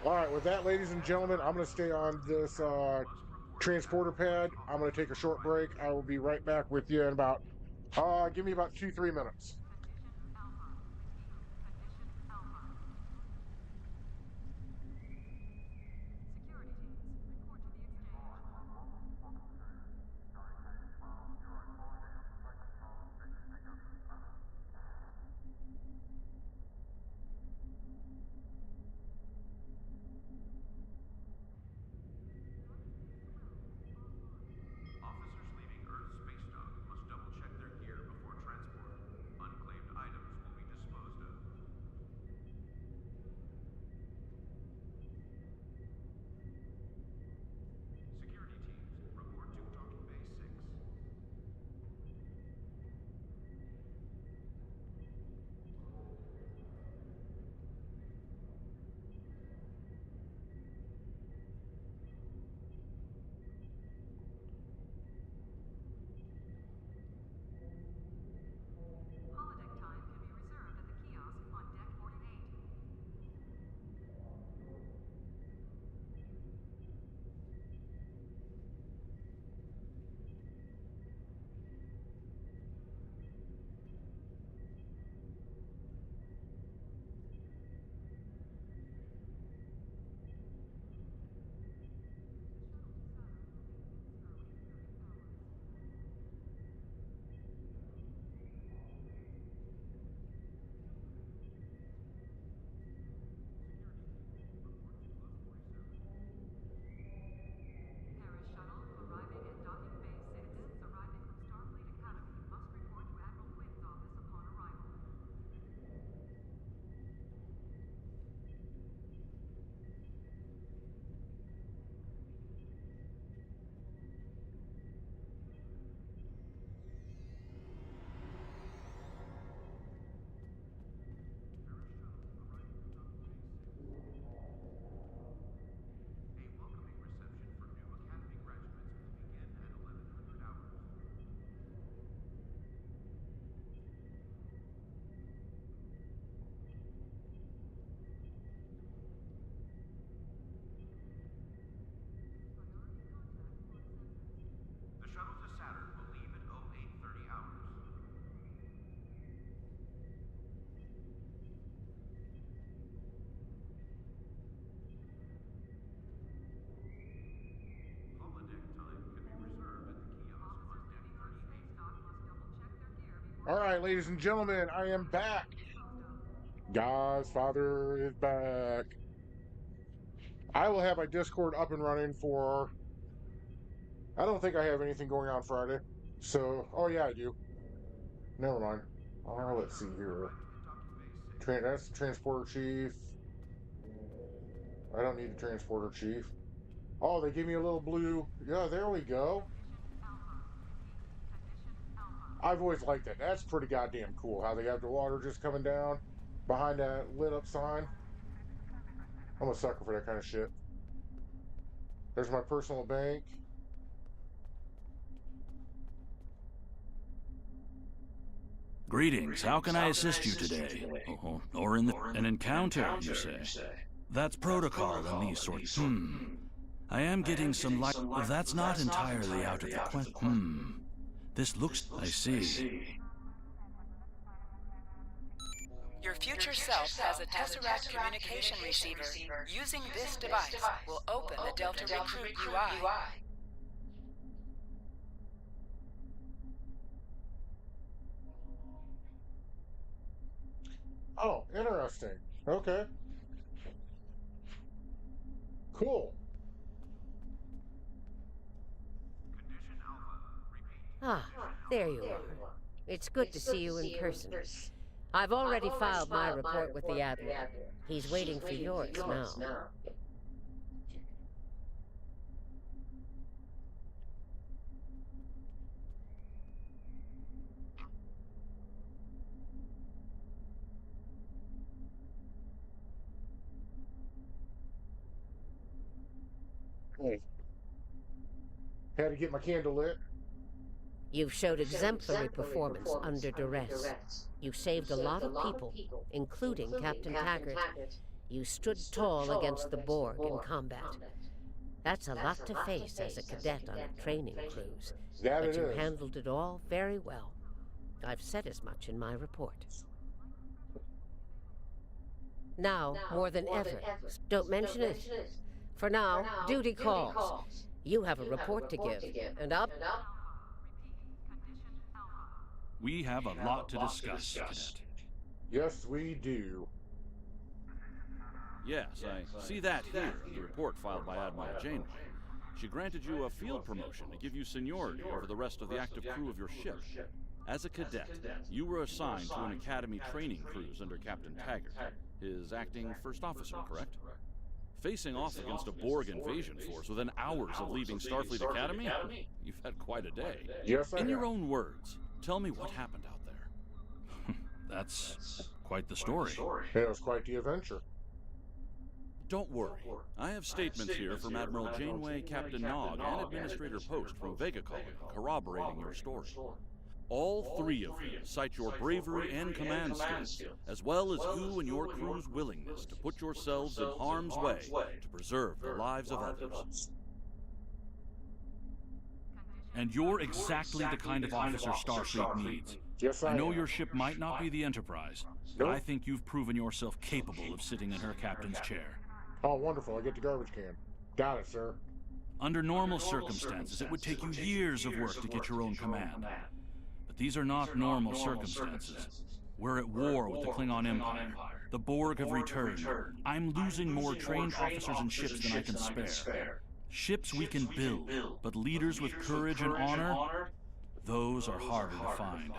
All right, with that, ladies and gentlemen, I'm going to stay on this transporter pad. I'm going to take a short break. I will be right back with you in about, give me about 2-3 minutes. Officers leaving Earth's space dock must double-check their gear before transport. Unclaimed items will be disposed of. Security teams, report to docking bay 6. Holodeck time can be reserved at the kiosk on deck 48. Paris shuttle arriving at docking bay 6. Students arriving from Starfleet Academy must report to Admiral Quinn's office upon arrival. A welcoming reception for new Academy graduates will begin at 1100 hours. The shuttle to Saturn will leave at 0830 hours. Holodeck time can be reserved at the kiosk on deck 38. All right, ladies and gentlemen, I am back. Godfather is back. I will have my Discord up and running for. I don't think I have anything going on Friday. So, oh yeah, I do. Never mind. Let's see here. That's the transporter chief. I don't need the transporter chief. Oh, they gave me a little blue. Yeah, there we go. I've always liked that. That's pretty goddamn cool how they have the water just coming down. behind that lit up sign. I'm a sucker for that kind of shit. There's my personal bank. Greetings, how can I assist you today? Or in an encounter, you say? That's protocol in these sorts. I am getting some light. That's not entirely out of the question. This looks. I see. Your future self has a Tesseract communication receiver. Using this device will open the Delta Recruit UI. Oh, interesting. Okay. Cool. Ah, there you are. It's good to see you in person. I've already filed my report with the Admiral. He's waiting for yours now. Hey. Had to get my candle lit. You've showed exemplary performance under duress. You saved a lot of people, including Captain Taggart. You stood tall against the Borg in combat. That's a lot to face as a cadet on a training cruise. But you handled it all very well. I've said as much in my report. Now, more than ever, don't mention it. For now, duty calls. You have a report to give, and I'll... We have a lot to discuss, Cadet. Yes, we do. Yes, I see that here in the report filed by Admiral Janeway. She granted you a field promotion to give you seniority over the rest of the active crew of your ship. As a cadet, you were assigned to an Academy training cruise under Captain Taggart, his acting first officer, correct? Facing off against a Borg invasion force within hours of leaving Starfleet Academy? You've had quite a day. Yes, I have. In your own words, tell me what happened out there. That's quite the story. It was quite the adventure. Don't worry. I have statements here from Admiral Janeway, Captain Nog, and Administrator Post from Vega Colony corroborating your story. All three of you cite your bravery and command skills, as well as you and your crew's willingness to put yourselves in harm's way to preserve the lives of others. And you're exactly the kind of officer Starfleet needs. Yes, I know your ship might not be the Enterprise, but I think you've proven yourself capable of sitting in her captain's chair. Oh, wonderful. I get the garbage can. Got it, sir. Under normal circumstances, it would take you years of work to get your own command. But these are not normal circumstances. We're at war with the Klingon Empire. The Borg have returned. I'm losing more trained officers and ships than I can spare. Ships we can build, but leaders with courage and honor, those are harder to find.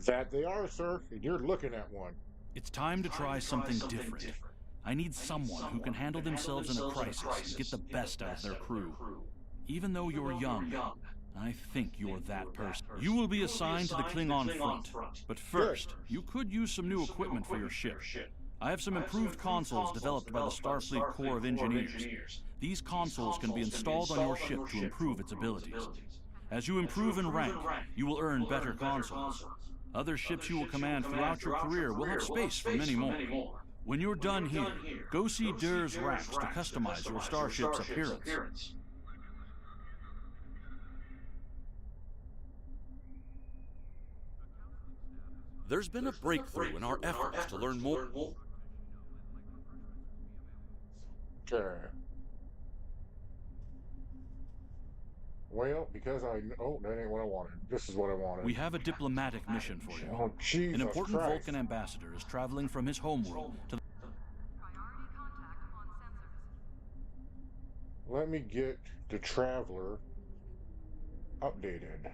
That they are, sir. And you're looking at one. It's time to try something different. I need someone who can handle themselves in a crisis and get the best out of their crew. Even though you're young, I think you're that person. You will be assigned to the Klingon front. But first, you could use some new equipment for your ship. I have some improved consoles developed by the Starfleet Corps of Engineers. These consoles can be installed on your ship to improve its abilities. As you improve in rank, you will earn better consoles. Other ships you will command throughout your career will have space for many more. When you're done here, go see Dur's racks to customize your starship's appearance. There's been a breakthrough in our efforts to learn more. Okay. Well, because oh, that ain't what I wanted. This is what I wanted. We have a diplomatic mission for you. Oh, Jesus An important Christ. Vulcan ambassador is traveling from his homeworld to the... Let me get the Traveler updated.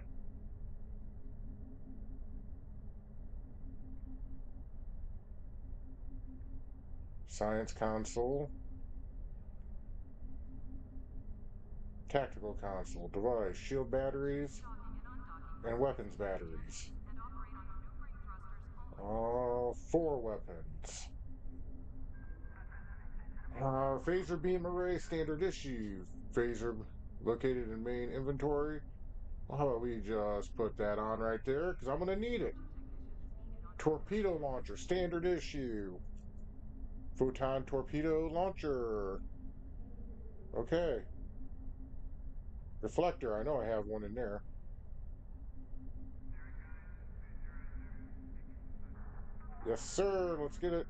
Science console. Tactical console. Device. Shield batteries. And weapons batteries. 4 weapons. Our phaser beam array, standard issue. Phaser located in main inventory. Well, how about we just put that on right there, because I'm going to need it. Torpedo launcher, standard issue. Photon torpedo launcher. Okay. Reflector, I know I have one in there. Yes, sir. Let's get it.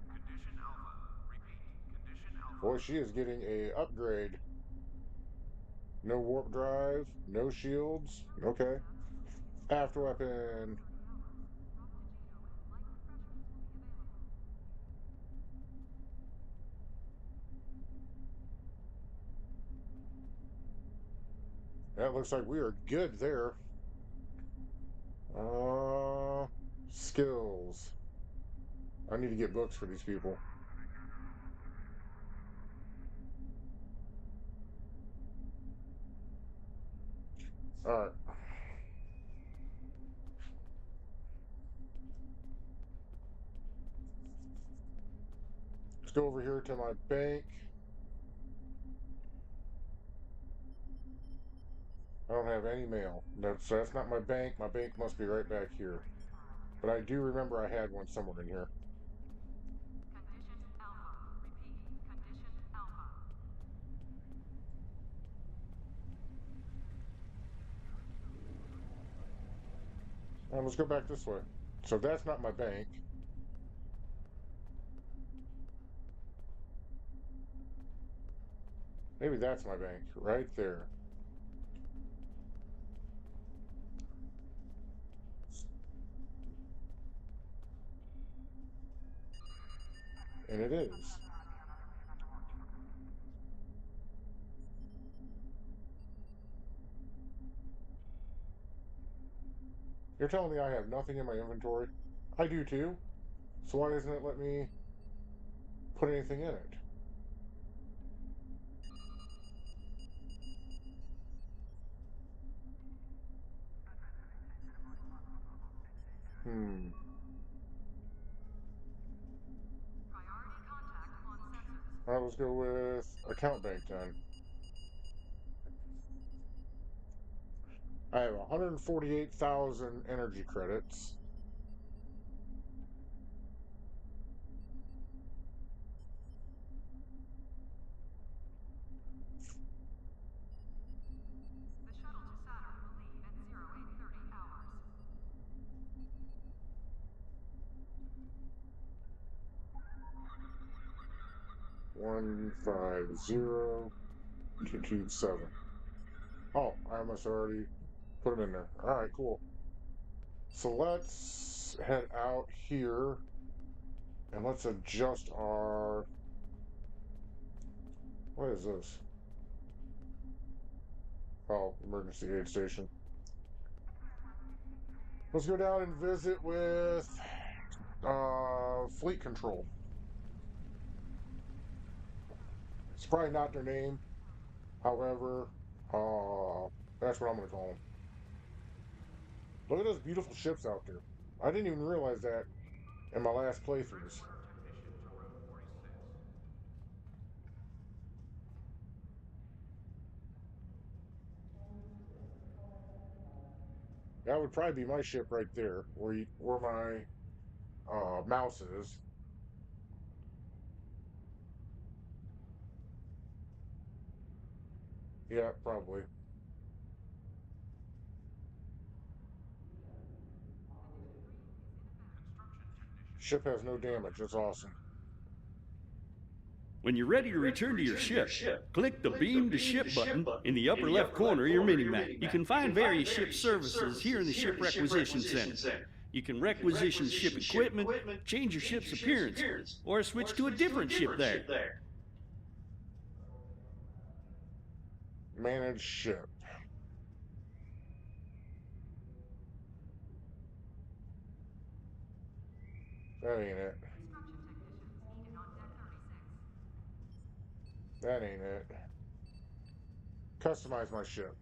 Condition Alpha. Repeat. Condition Alpha. Boy, she is getting a upgrade. No warp drive, no shields. Okay. After weapon. That looks like we are good there. Skills. I need to get books for these people. All right. Let's go over here to my bank. I don't have any mail. So that's not my bank. My bank must be right back here. But I do remember I had one somewhere in here. Condition Alpha. Repeat. Condition Alpha. Let's go back this way. So that's not my bank. Maybe that's my bank right there. And it is. You're telling me I have nothing in my inventory? I do too. So why doesn't it let me put anything in it? Hmm. All right, let's go with account bank then. I have 148,000 energy credits. The shuttle to Saturn will leave at 0830 hours. 150,227. Oh, I must already put them in there. All right, cool. So let's head out here and let's adjust our. What is this? Oh, emergency aid station. Let's go down and visit with fleet control. It's probably not their name. However, that's what I'm going to call them. Look at those beautiful ships out there. I didn't even realize that in my last playthroughs. That would probably be my ship right there, where my mouse is. Yeah, probably. Ship has no damage. That's awesome. When you're ready to return to your ship, click the Beam to Ship button in the upper left corner of your mini-map. You can find various ship services here in the Ship Requisition Center. You can requisition ship equipment, change your ship's appearance, or switch to a different ship there. Manage ship. That ain't it. That ain't it. Customize my ship.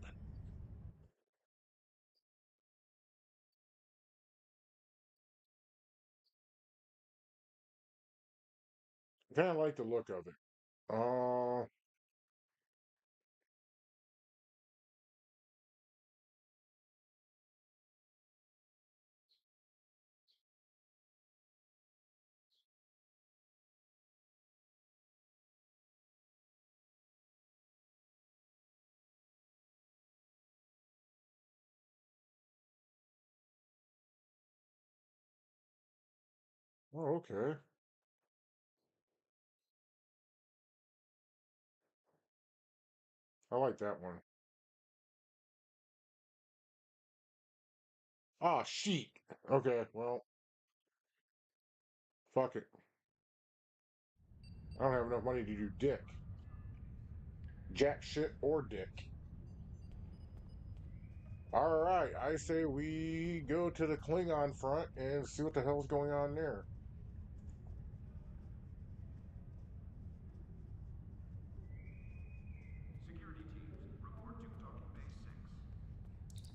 I kind of like the look of it. Oh, okay. I like that one. Ah, sheet. Okay, well, fuck it. I don't have enough money to do dick. Jack shit or dick. All right, I say we go to the Klingon front and see what the hell's going on there. Security teams, report to Docking Bay 6.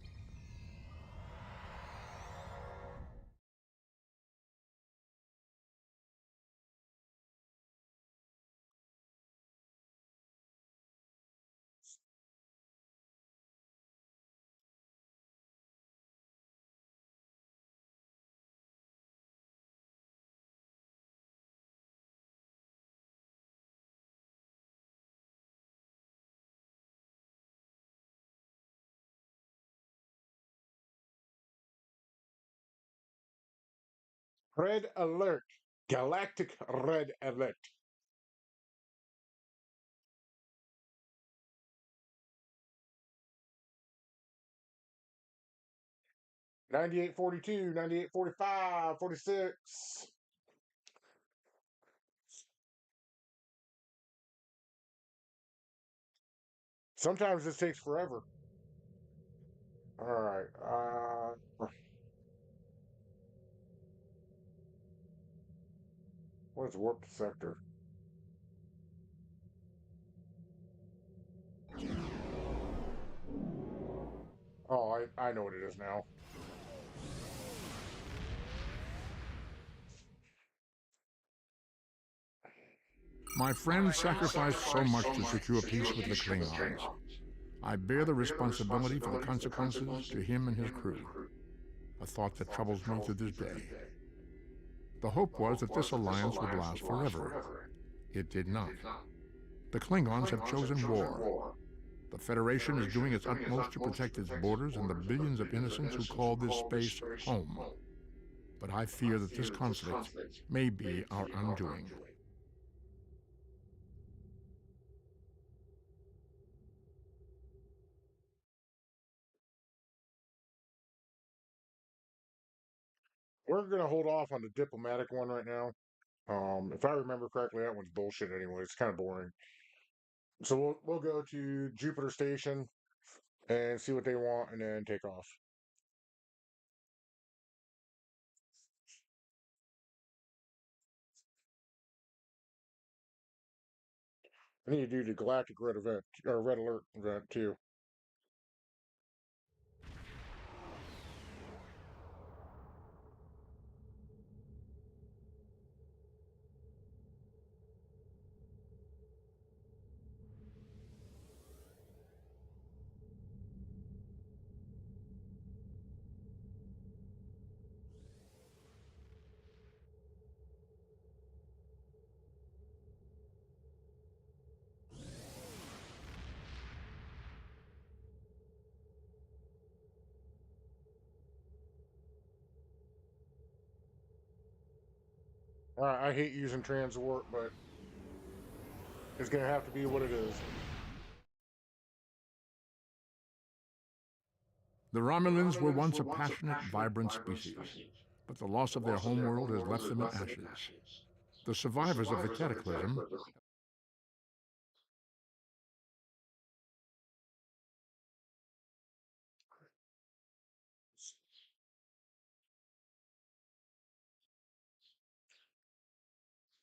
Red alert. Galactic red alert. '98, 42, 98, 45, 46. Sometimes this takes forever. All right. What is warp sector? Oh, I know what it is now. My friend sacrificed so much to secure peace with the Klingons. I bear the responsibility for the consequences to him and his crew, a thought that troubles me to this day. The hope was that this alliance would last forever. It did not. The Klingons have chosen war. The Federation is doing its utmost to protect its borders and the billions of innocents who call this space home. But I fear that this conflict may be our undoing. We're going to hold off on the diplomatic one right now. If I remember correctly, that one's bullshit anyway. It's kind of boring. So we'll go to Jupiter Station and see what they want, and then take off. I need to do the Galactic Red event or Red Alert event too. All right, I hate using transwarp, but it's going to have to be what it is. The Romulans were once a passionate, vibrant species, but the loss of their homeworld has left them in ashes. The survivors of the cataclysm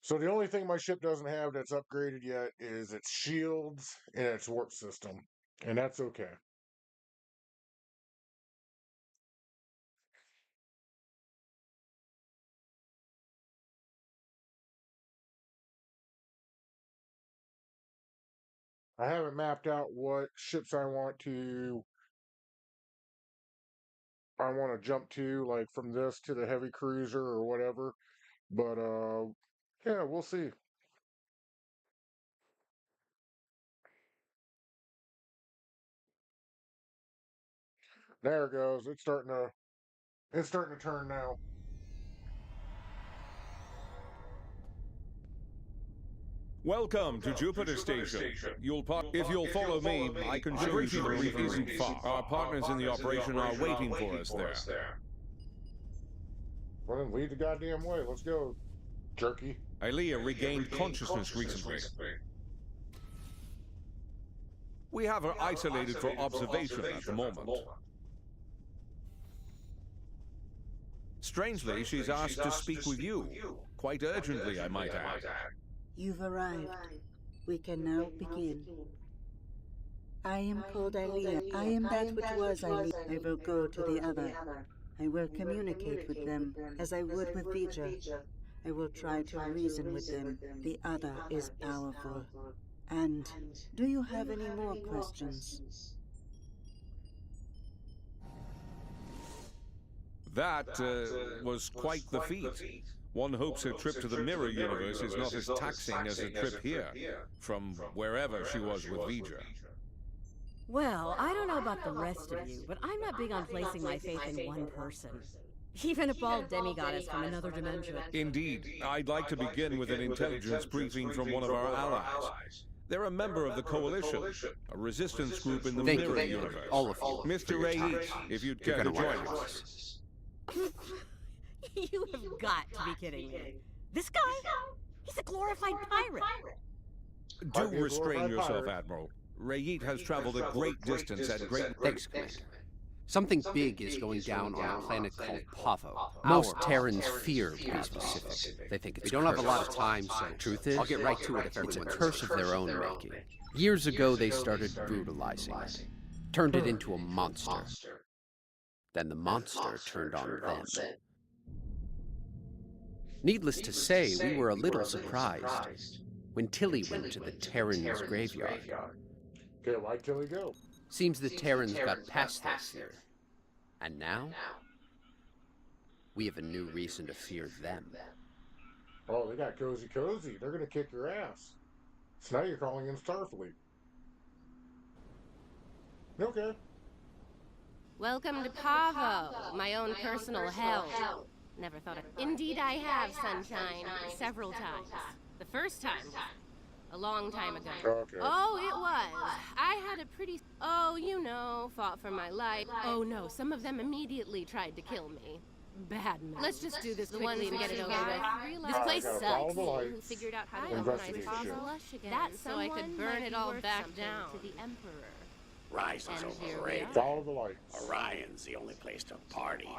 So the only thing my ship doesn't have that's upgraded yet is its shields and its warp system, and that's okay. I haven't mapped out what ships I want to jump to, like from this to the heavy cruiser or whatever. But yeah, we'll see. There it goes. It's starting to turn now. Welcome to Jupiter Station. If you'll follow me, I can show you to the briefing isn't far. Our partners in the operation are waiting for us there. Well, then lead the goddamn way. Let's go, jerky. Ilea regained consciousness recently. We have her isolated for observation at the moment. Strangely, she's asked to speak with you. Quite urgently, I might add. You've arrived. We can now begin. I am called Ilea. I am that which was Ilea. I will go to the other. I will communicate with them as I would with Vija. I will try to reason with them. The other is powerful. And do you have any more questions? That was quite the feat. One hopes her trip to the mirror universe is not as taxing as a trip here, from wherever she was with Vija. Well, I don't know about the rest of you, but I'm not big on placing my faith in one person. Even a bald demigoddess from another dimension. Indeed. I'd like to begin with an intelligence briefing from one of our allies. They're a member of the Coalition, a resistance group in the mirror universe. All of you. Mr. Rayet, if you'd care to join us. You have got to be kidding me. This guy? He's a glorified pirate. Do restrain yourself, Admiral. Rayet has traveled a great distance at great... Thanks, Commander. Something big is going down on a planet called Pavo. Most Terrans fear, to be specific. They think it's... We don't have a lot of time, so truth is, I'll get right to it if everyone's... It's a curse of their own making. Years ago, they started brutalizing it. Turned it into a monster. Then the monster turned on them. Needless to say, we were a little surprised when Tilly went to the Terrans' graveyard. Okay, why'd Tilly go? Seems the Terrans got past their fear. And now, we have a new reason to fear them. Oh, they got cozy. They're gonna kick your ass. So now you're calling in Starfleet. Okay. Welcome to Pavo, my own personal hell. Never thought of... Indeed I have, Sunshine. Several times. The first time was a long time ago. Okay. Oh, it was. I had a pretty... Oh, you know, fought for my life. Oh, no, some of them immediately tried to kill me. Bad news. Let's just do this quickly and get it over with. This place sucks. Who figured out how to organize Pavo lush again so I could burn it all back down to the Emperor. Rise is overrated. Follow the lights. Orion's the only place to party.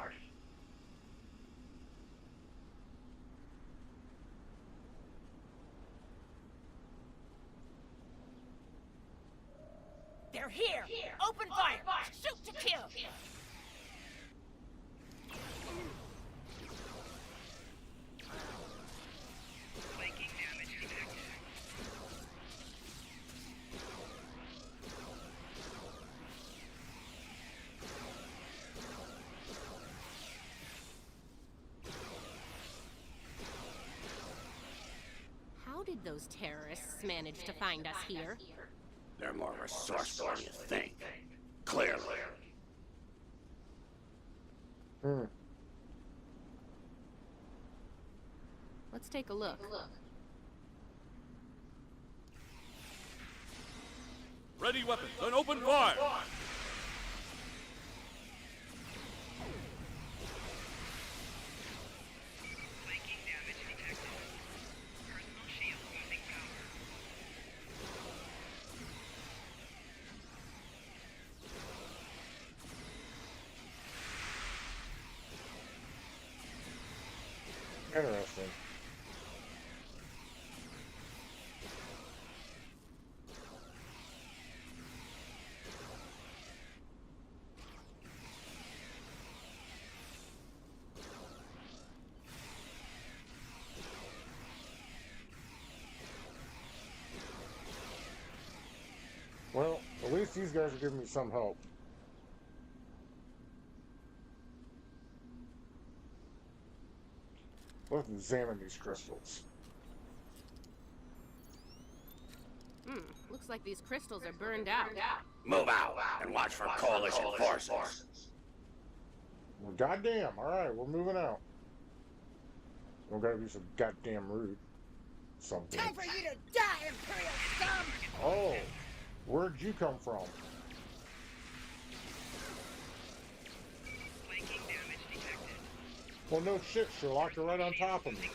They're here! Open fire! Shoot to kill! How did those terrorists manage to find us here? They're more resourceful than you think. Clearly. Let's take a look. Ready weapons and open fire! Interesting. least these guys are giving me some help. Let's examine these crystals. Looks like these crystals are burned out. Move out and watch for coalition forces. Well, goddamn. Alright, we're moving out. Don't gotta be so goddamn rude. Something. Time for you to die, Imperial scum! Oh, where'd you come from? Well, no shit, Sherlock. You're right on top of me.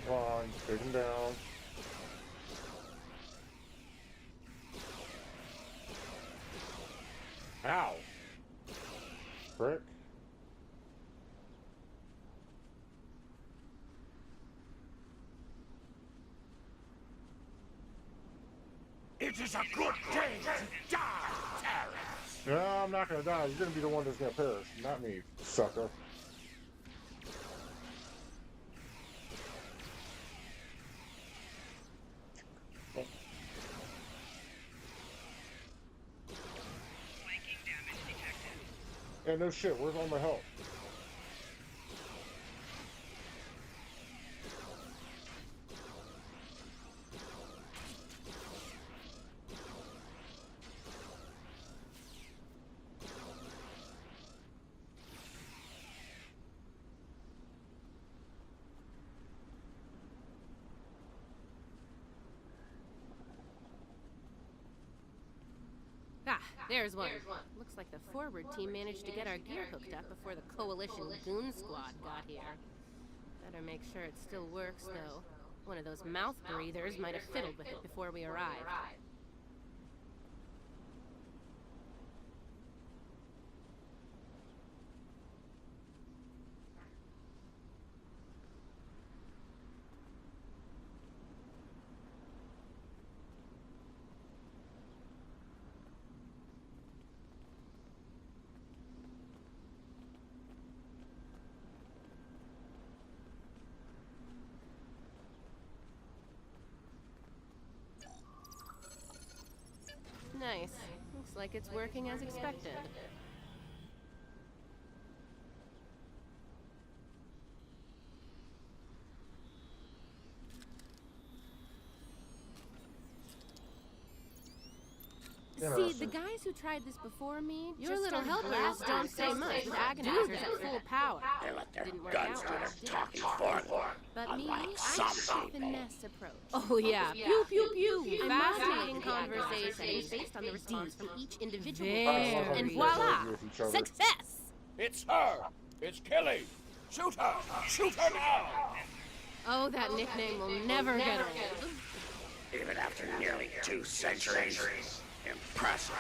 Come on, take him down. Ow! Frick. It is a good day to die, Terrence. No, I'm not gonna die. You're gonna be the one that's gonna perish, not me, sucker. Yeah, no shit. Where's all my help? There's one. Looks like the forward team managed to get our gear hooked up before the Coalition Goon Squad got here. Better make sure it still works, though. One of those mouth breathers might have fiddled with it before we arrived. Nice. Looks like it's working as expected. See, the guys who tried this before me, your little helpers don't say much with agonizers at full power. They let their Didn't work guns out do well, their did it? talking for them. But me, Unlike I some take the people. finesse approach. Oh yeah, pew pew pew. Fascinating conversation based on the response from each individual person, and voila, success. It's her! It's Kelly! Shoot her! Shoot her now! Oh, that nickname will never get old. Even after nearly 2 centuries. Impressive.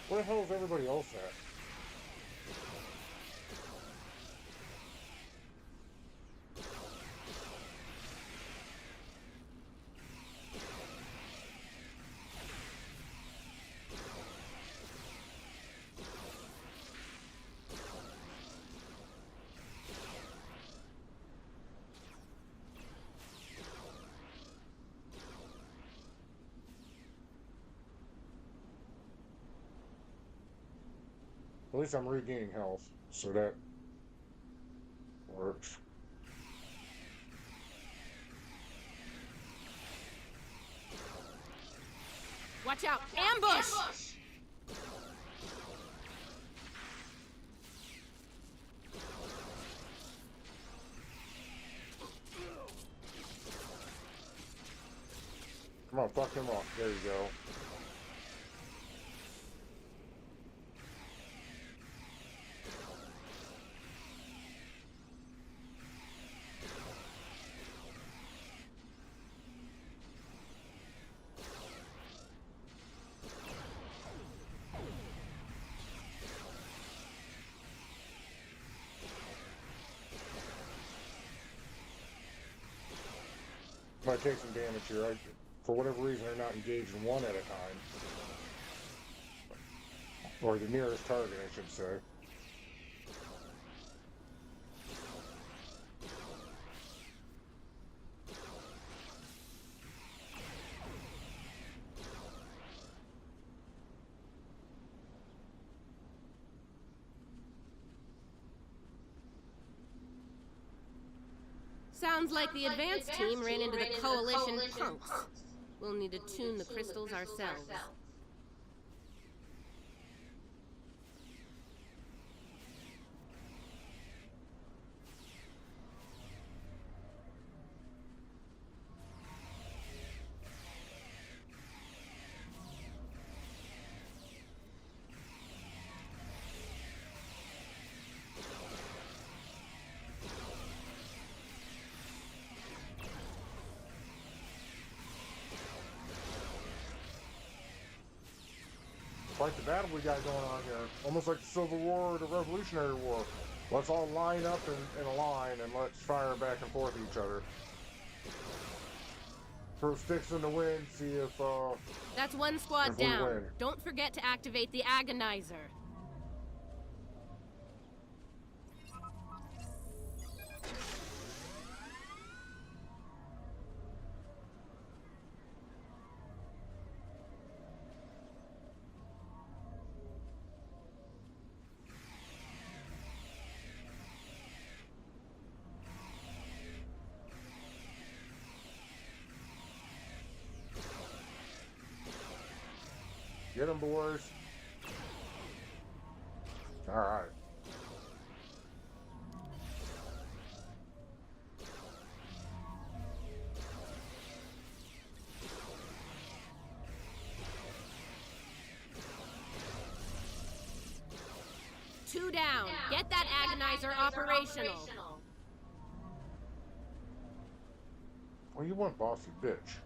Where the hell is everybody else at? At least I'm regaining health, so that works. Watch out! Ambush! Come on, fuck him off. There you go. Might take some damage here. For whatever reason, they're not engaged in one at a time. Or the nearest target, I should say. Sounds like the advanced team ran into the Coalition punks. We'll need to tune the crystals ourselves. Like the battle we got going on here. Almost like the Civil War or the Revolutionary War. Let's all line up in a line and let's fire back and forth at each other. Throw sticks in the wind, see if That's one squad if we down. win. Don't forget to activate the agonizer. Get them, boys. All right. Two down. Get that agonizer operational. Well, you want bossy bitch.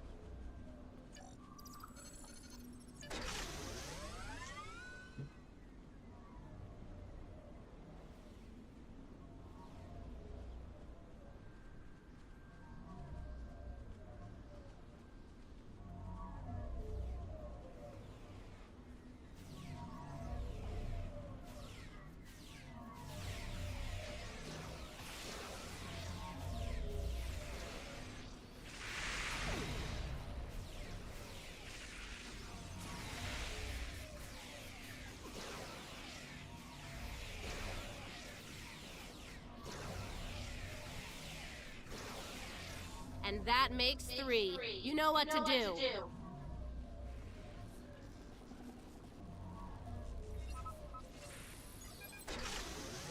And that makes three. You know what to do.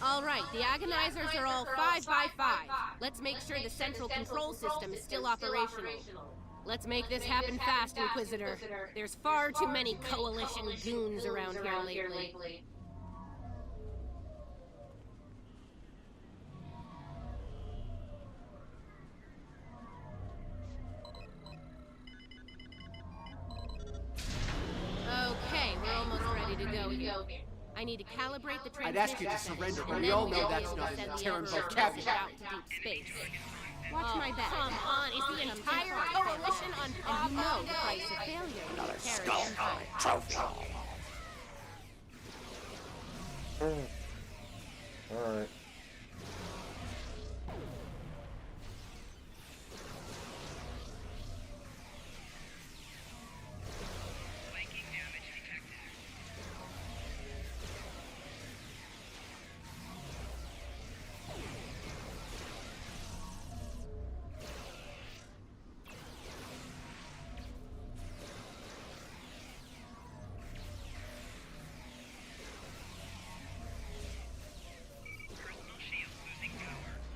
All right, the agonizers are all 5 by 5. Let's make sure the central control system is still operational. Let's make this happen fast, Inquisitor. There's far too many Coalition goons around here lately. Okay, we're almost ready to go here. I need to calibrate the transmission. I'd ask you to surrender, but we all know that's not in the Terran vocabulary. Out to deep space. Watch my back. Come on, is the entire coalition on Bravo? And you know the price of failure. Another skull trophy. All right.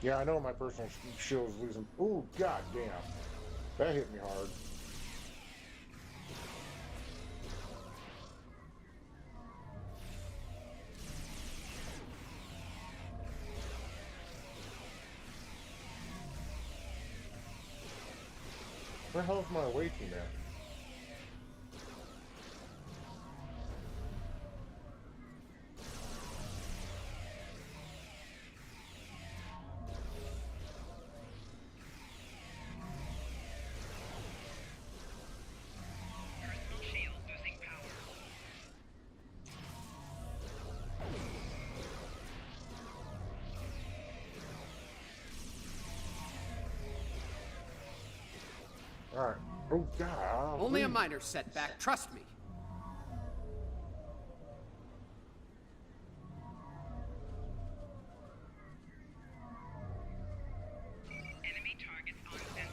Yeah, I know my personal shield is losing. Ooh, god damn. That hit me hard. Where the hell's my away team at? Alright. Oh, God. Only a minor setback, trust me. Enemy targets on center.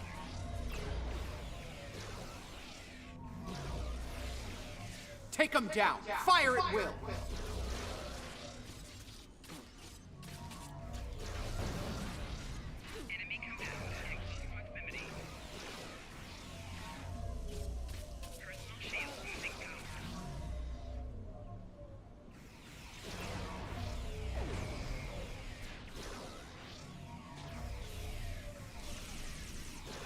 Take them down. Fire at will. Enemy combatants in close proximity. Personal shield losing power.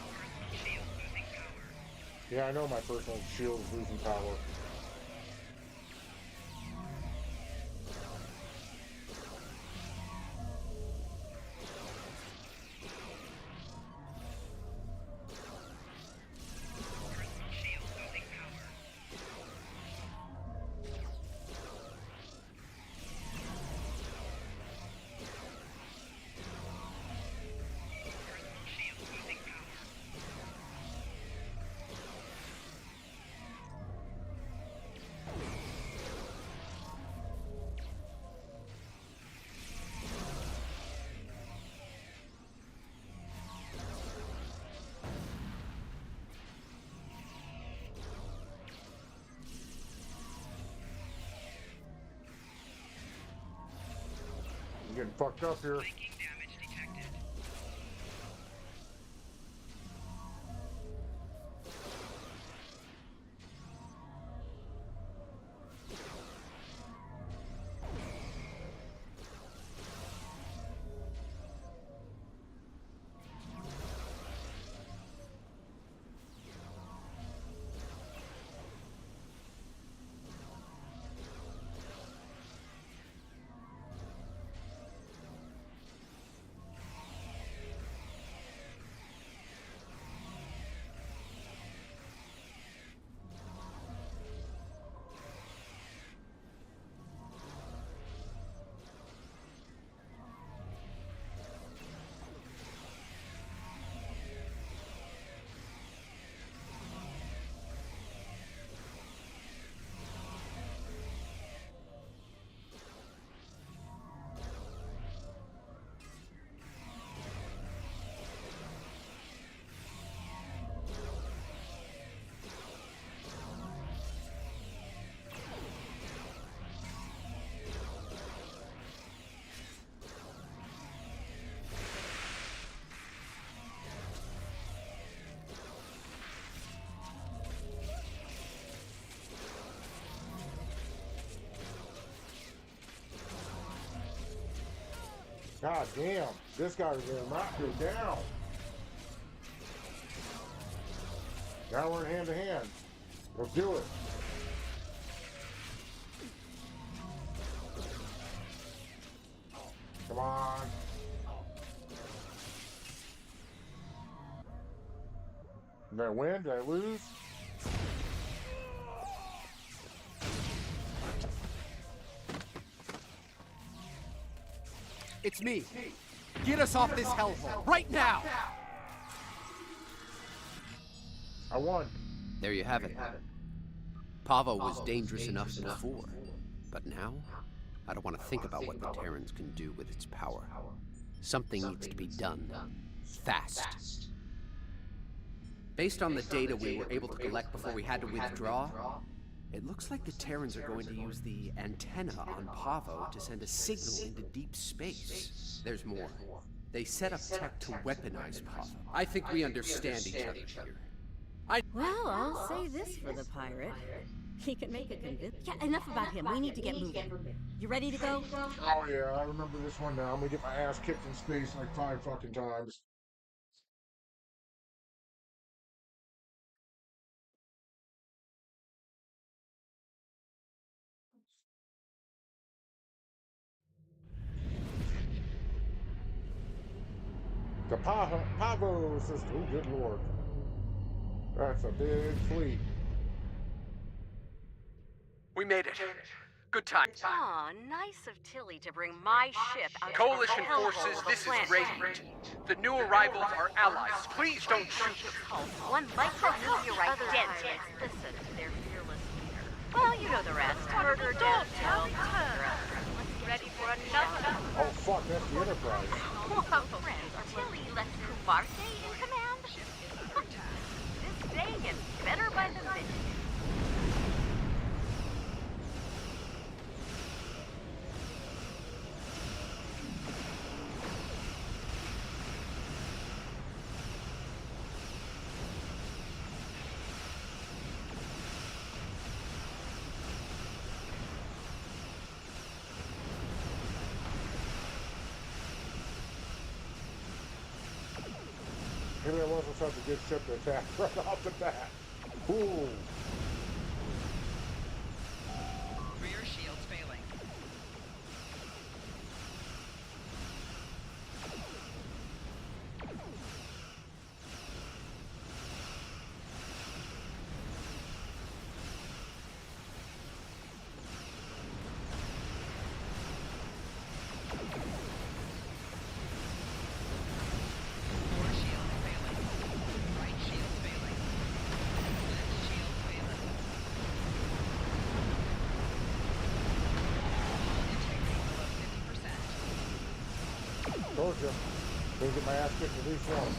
Personal shield losing power. Yeah, I know my personal shield is losing power. Personal shield losing power. Personal shield losing power. I'm getting fucked up here. Making damage detected. God damn. This guy will not go down. Now we're hand to hand. Let's do it. Come on. Did I win? Did I lose? It's me. Get us off this hellhole right now. I won. There you have it. Pavo was dangerous enough before, but now I don't want to think about what the Terrans can do with its power. Something needs to be done. Fast. Based on the data we were able to collect before we had to withdraw, it looks like the Terrans are going to use the antenna on Pavo to send a signal into deep space. There's more. They set up tech to weaponize Papa. I think we understand each other here. Well, I'll say this for the pirate. He can make a convincing... Yeah, enough about him. We need to get moving. You ready to go? Oh yeah, I remember this one now. I'm gonna get my ass kicked in space like 5 fucking times. The Pavo system. Oh, good lord. That's a big fleet. We made it. Good time. Aw, nice of Tilly to bring my ship out Coalition to the hellhole forces, of a this is planet. Radiant. The new arrivals are allies. Please don't shoot them. One bite will move you right dead. Listen to their fearless leader. Well, you know the rest. Murder, death, hell, ready for another. Oh fuck, that's the Enterprise. Whoa, friends, Tilly left Kumarte in command? This day gets better by the minute. Maybe it wasn't such a good ship to attack right off the bat. Ooh. Rear shields failing. Told you. Gonna get my ass kicked at least once.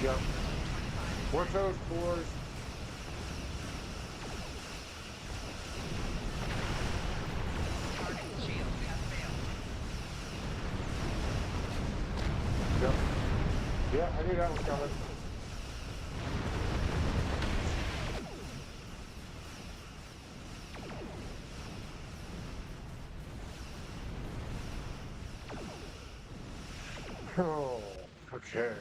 Yep. We're toast, boys. Yep. Yeah, I knew that was coming. Oh, okay.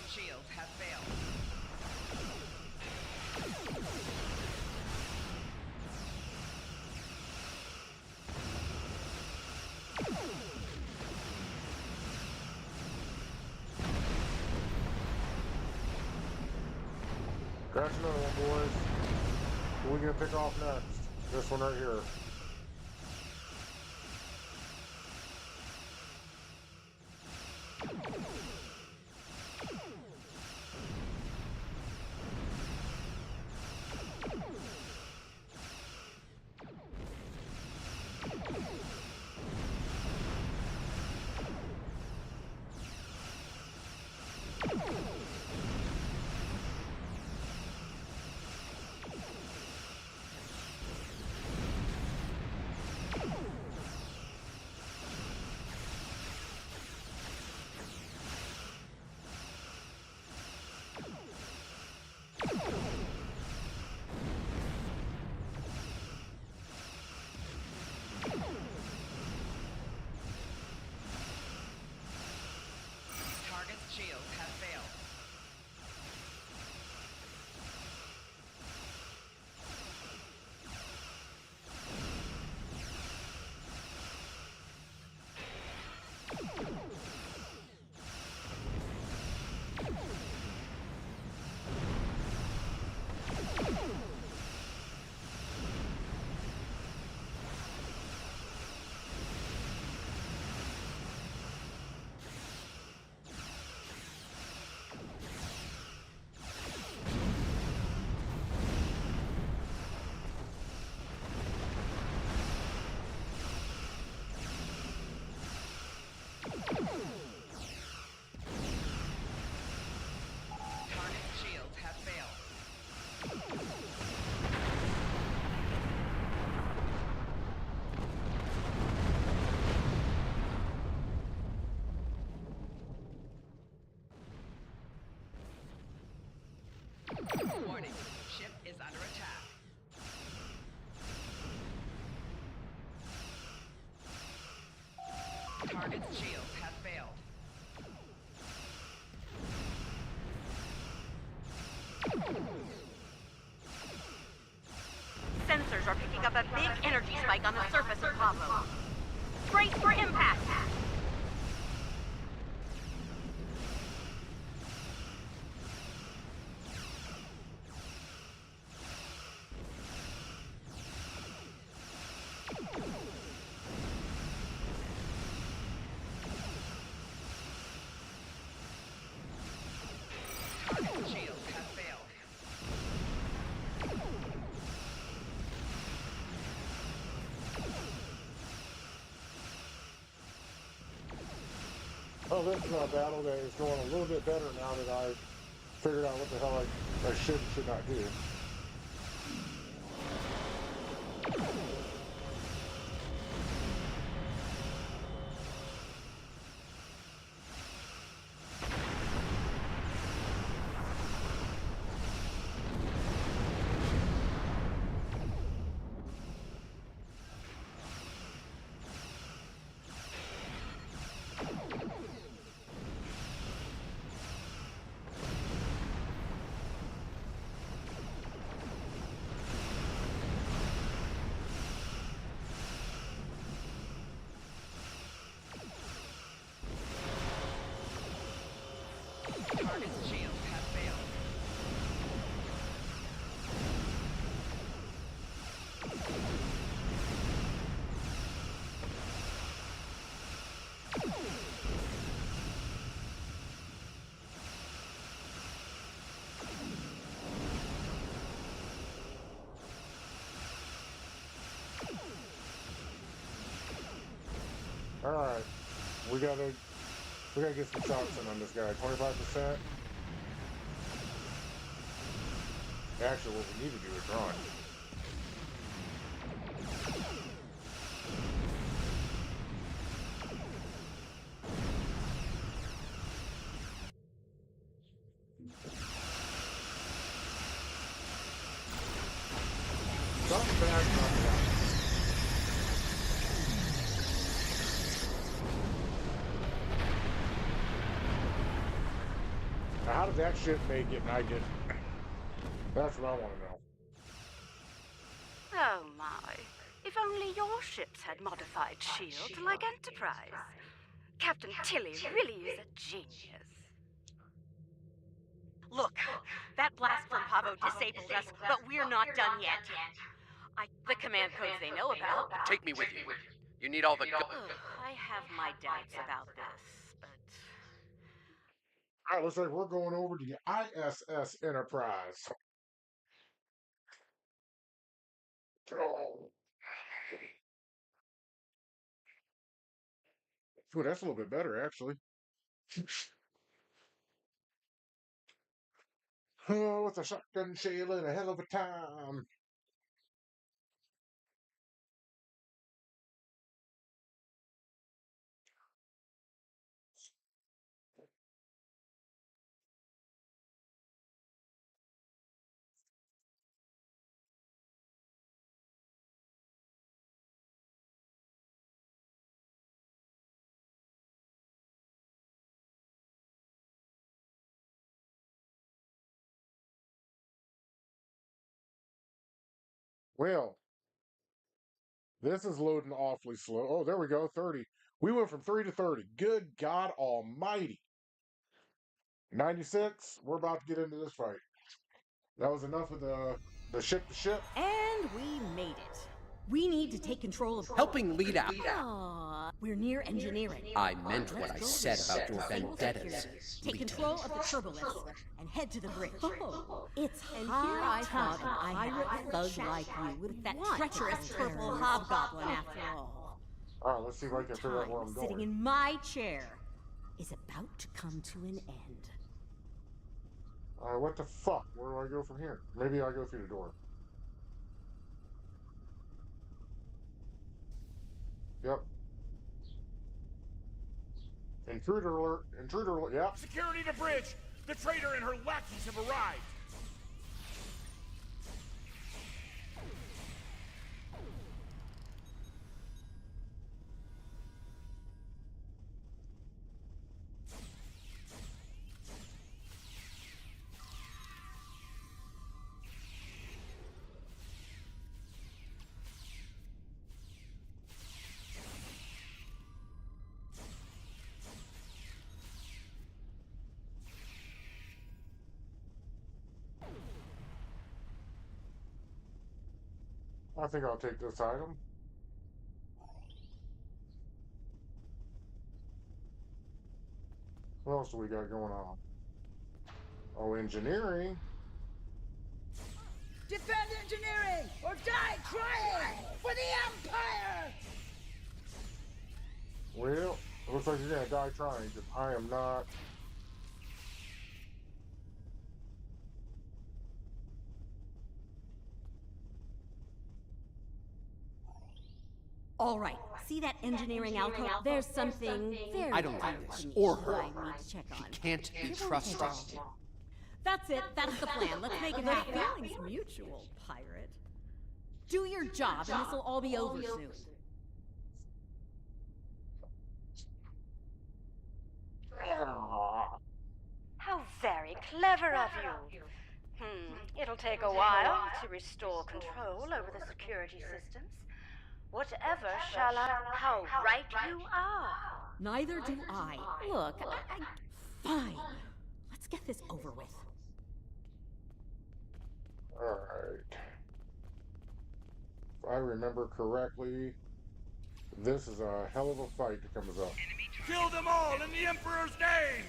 Shields have failed. That's another one, boys. Who are we gonna pick off next? This one right here. Target's shields have failed. Target's shields have failed. Warning, ship is under attack. Target's shields have failed. Sensors are picking up a big energy spike on the surface of Pavo. Brace for impact! Target's shields have failed. Oh, this is a battle that is going a little bit better now that I figured out what the hell I should and should not do. Target's shields have failed. All right, we gotta get some shots in on this guy. 25%. Actually, what we need to do is run. Something bad's not happening. Now, how did that ship make it and I didn't? That's what I want to know. Oh my. If only your ships had modified shields like Enterprise. Captain Tilly really is a genius. Look, That blast from Pavo disabled us, but we're not done yet. The command codes they know about. Take me with you. You need all the I have my doubts about this, but... All right, looks like we're going over to the ISS Enterprise. Ooh, that's a little bit better, actually. Oh, it's a shotgun shell and a hell of a time. Well, this is loading awfully slow. Oh, there we go, 30. We went from 3 to 30. Good God Almighty. 96, we're about to get into this fight. That was enough of the ship to ship. And we made it. We need to take control of... Helping lead out. Aww, we're near engineering. I meant what I said about your vendettas. Take control of the turbolifts and head to the bridge. It's And high here I time thought I a had pirate a thug thug like like you with that want treacherous to purple terrorize hobgoblin after all. All right, let's see if I can figure out where I'm Sitting going. in my chair is about to come to an end. All right, what the fuck? Where do I go from here? Maybe I go through the door. Yep. Intruder alert. Intruder alert. Yep. Security to bridge! The traitor and her lackeys have arrived! I think I'll take this item. What else do we got going on? Oh, engineering. Defend engineering or die trying for the Empire! Well, it looks like you're gonna die trying, because I am not. All right, see that engineering alcove? There's something very... I don't like this. Or her. I need to check on. She can't be trusted. That's it. That's the plan. Let's make it The happen. feeling's mutual, pirate. Do your job, and this will all be over soon. How very clever of you. It'll take a while to restore control over the security systems. Whatever shall I... How right you are. Neither do I. Look, fine. Let's get this over with. Alright. If I remember correctly, this is a hell of a fight that comes up. Kill them all in the Emperor's name!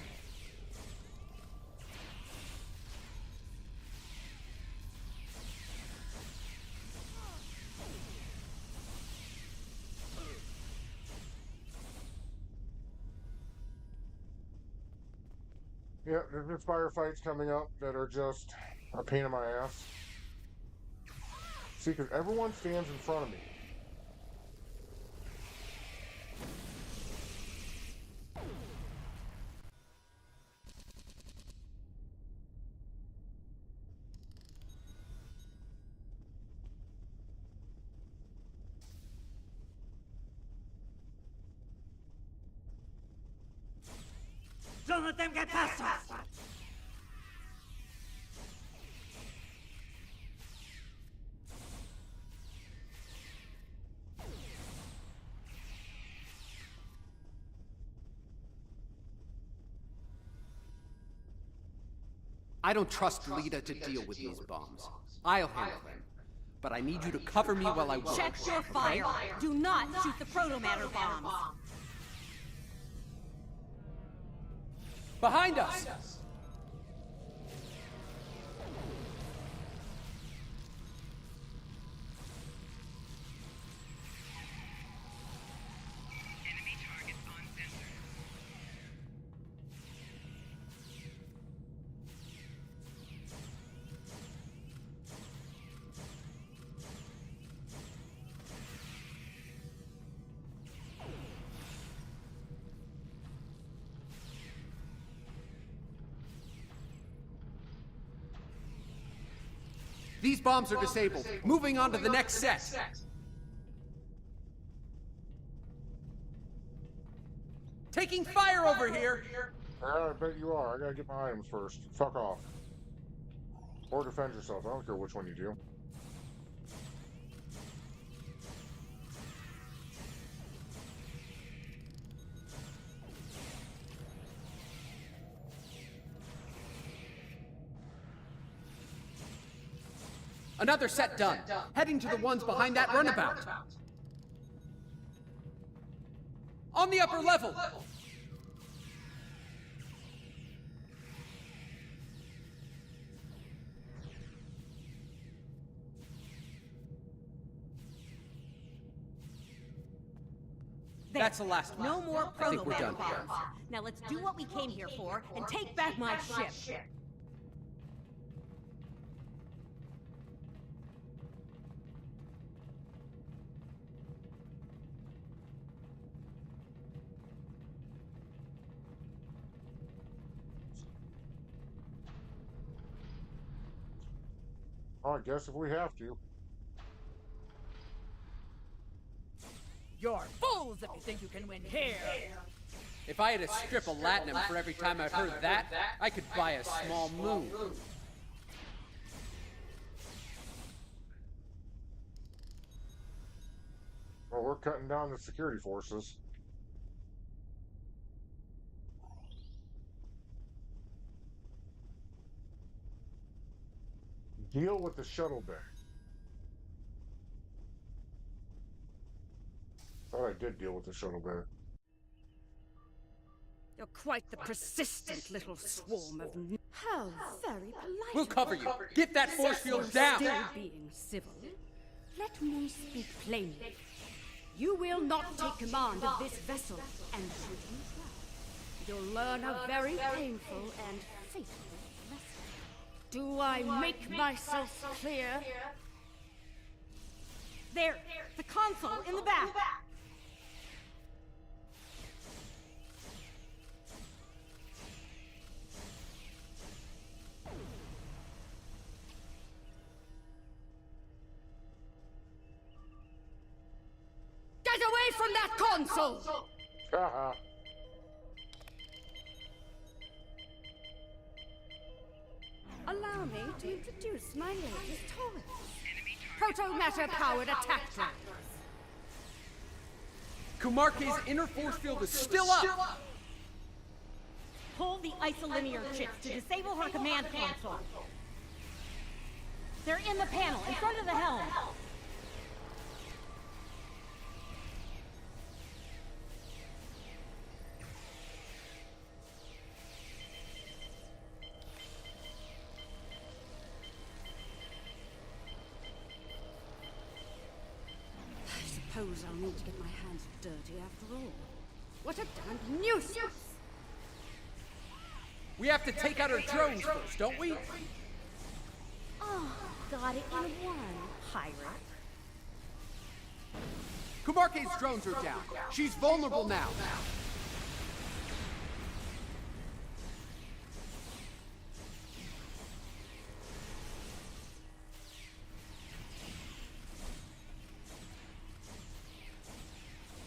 Yeah, there's firefights coming up that are just a pain in my ass. See, because everyone stands in front of me. Don't let them get past us! I don't trust Lita to deal with these bombs. I'll handle them. But I need you to cover me while I work. Check your fire. Do not shoot the proto-matter bombs. Behind us! These bombs are disabled. Moving on to the next set. Taking fire over here! I bet you are. I gotta get my items first. Fuck off. Or defend yourself. I don't care which one you do. Another set done. Heading to the ones behind that runabout. On the upper level. That's the last one. No more I think we're proto-matter done here. bombs. Now let's do what we came here for and take back my ship. Oh, I guess if we have to. You're fools if you think you can win here. If I had a strip of latinum for every time I've heard that, I could buy a small moon. Well, we're cutting down the security forces. Deal with the shuttle bay. Thought I did deal with the shuttle bay. You're quite the persistent little swarm of... How very polite. We'll cover you. Get that force field down. Still being civil. Let me speak plainly. You will not take command of this vessel, and should you try, you'll learn a very painful and fatal lesson. Do I make myself clear? There, the console in the back. Get away from that console! Haha. Allow me to introduce my latest toys. Proto-matter-powered attack drones. Kumarke's inner force field is still up! Pull the isolinear chips to disable her command console. They're in the panel, in front of the helm. I suppose I'll need to get my hands dirty after all. What a damned nuisance! We have to take out her drones first, don't we? Oh, got it in one, pirate. Kumarke's drones are down. She's vulnerable now.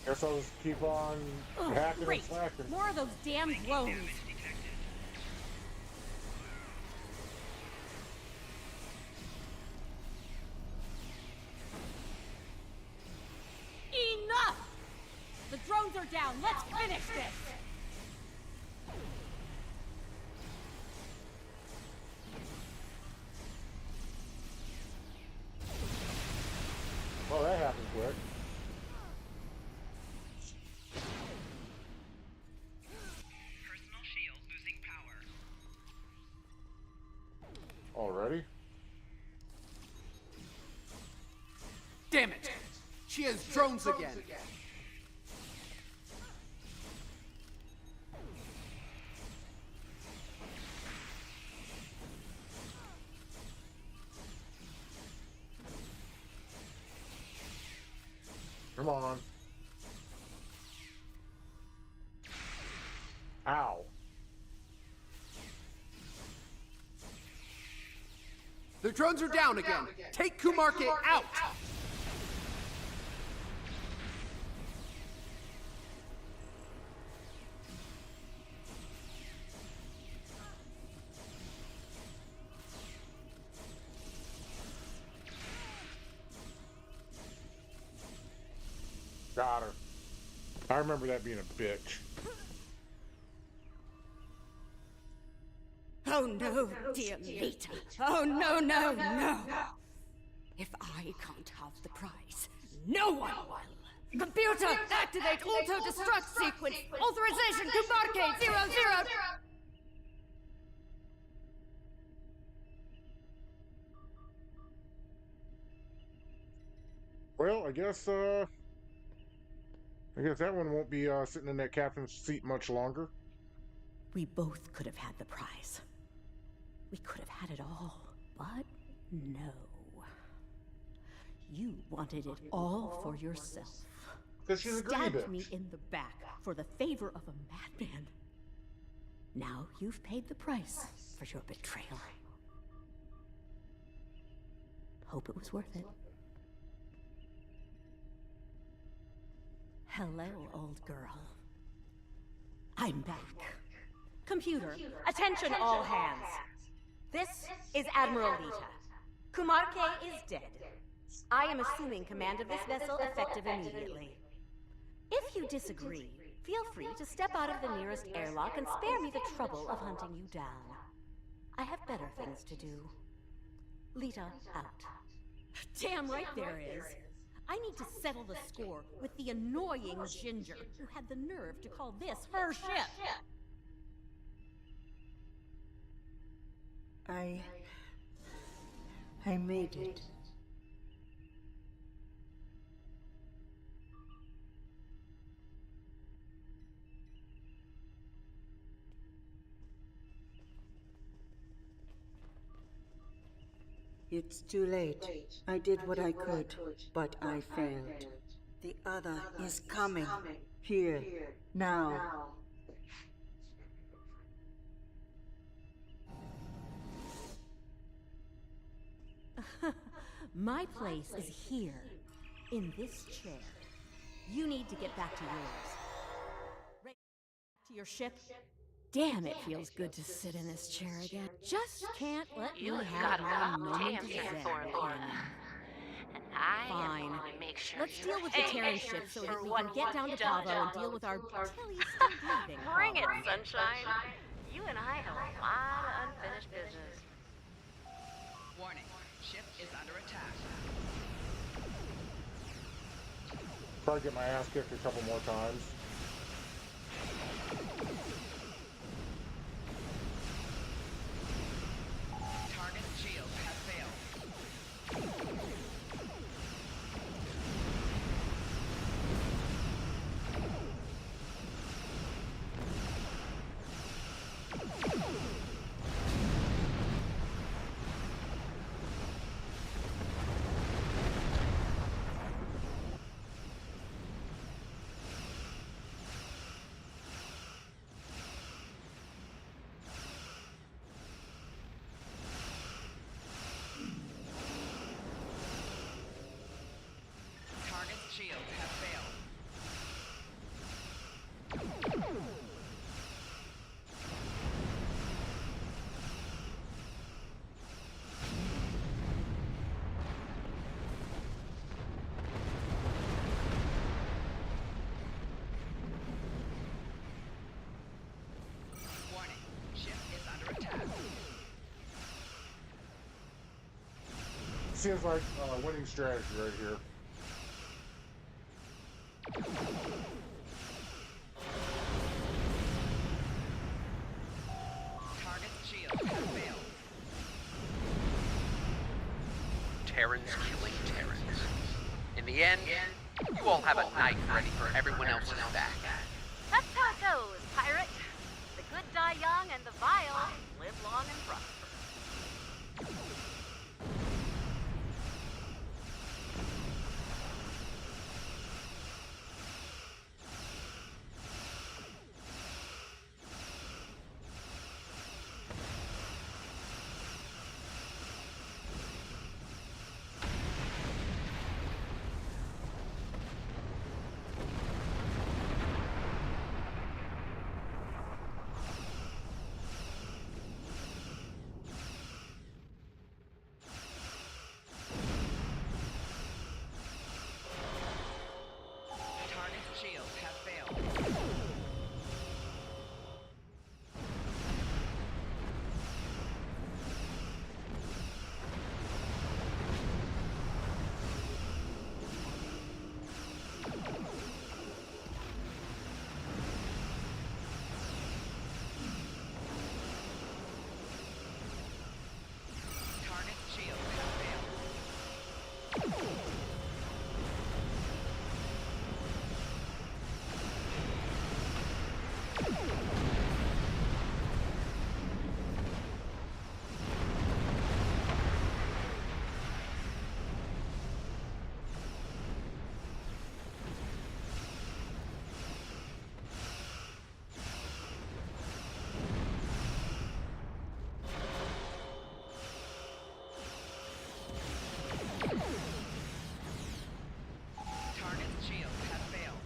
Guess I'll just keep on hacking and slacking. More of those damn drones. Enough! The drones are down. Let's finish this. already? Damn it! She has drones again! Come on. Ow. The drones are down again! Take Kumarke out! Got her. I remember that being a bitch. Oh no, dear Lita. Oh no, no, no. If I can't have the prize, no one will. Computer, activate auto-destruct sequence. Authorization to Marque 00. Well, I guess that one won't be sitting in that captain's seat much longer. We both could have had the prize. We could have had it all, but no. You wanted it all for yourself. Because she's a greedy Stabbed bitch. me in the back for the favor of a madman. Now you've paid the price for your betrayal. Hope it was worth it. Hello, old girl. I'm back. Computer, attention all hands. This is Admiral Lita. Kumarke is dead. I am assuming command of this vessel effective immediately. If you disagree, feel free to step out of the nearest airlock and spare me the trouble of hunting you down. I have better things to do. Lita out. Damn right there is. I need to settle the score with the annoying ginger who had the nerve to call this her ship. I made it. It's too late. I did what I could, but I failed. The other is coming. Here, now. My place is here, in this chair. You need to get back to yours. Right to your ship? Damn, it feels good to sit in this chair again. Just can't let You me have have got a my lot of moment jams of here zen. for Laura. And I Fine. am going to make sure Let's you deal with the pay Terran ship so that for we what can get down to you've done. Pavo and deal with our Tilly's still breathing. Bring it, problem. sunshine. You and I have a lot of unfinished business. Warning, ship is under attack. Probably get my ass kicked a couple more times. Target shields have failed. Target's shields have failed. Warning, ship is under attack. Seems like winning strategy right here. Target's shields have failed. Terrans killing Terrans. In the end, you all have a knife ready for everyone else's back. That's how it goes, pirate. The good die young and the vile live long and prosper. Target's shields have failed. Target's shields have failed. Target's shields have failed.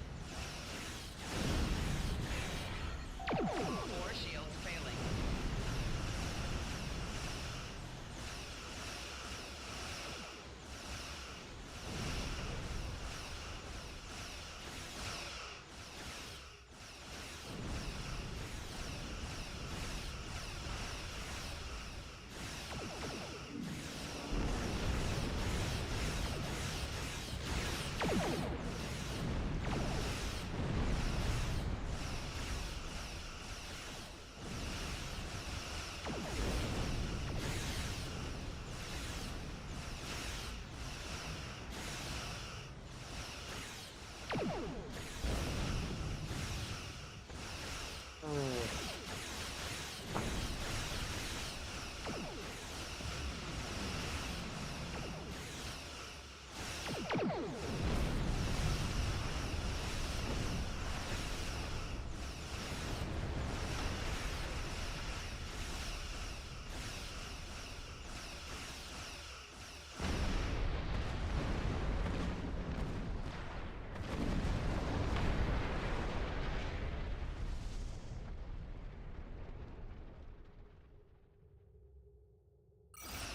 4 shields failing.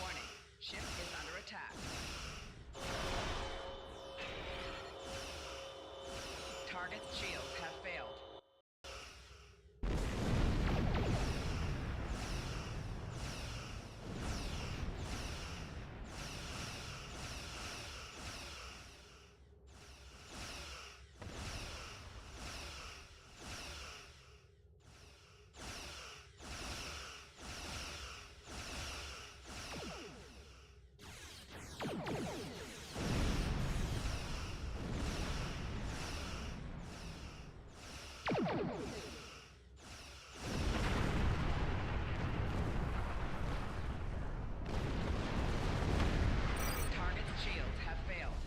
Warning, ship is under attack. Target's shields have failed. Target's shields have failed.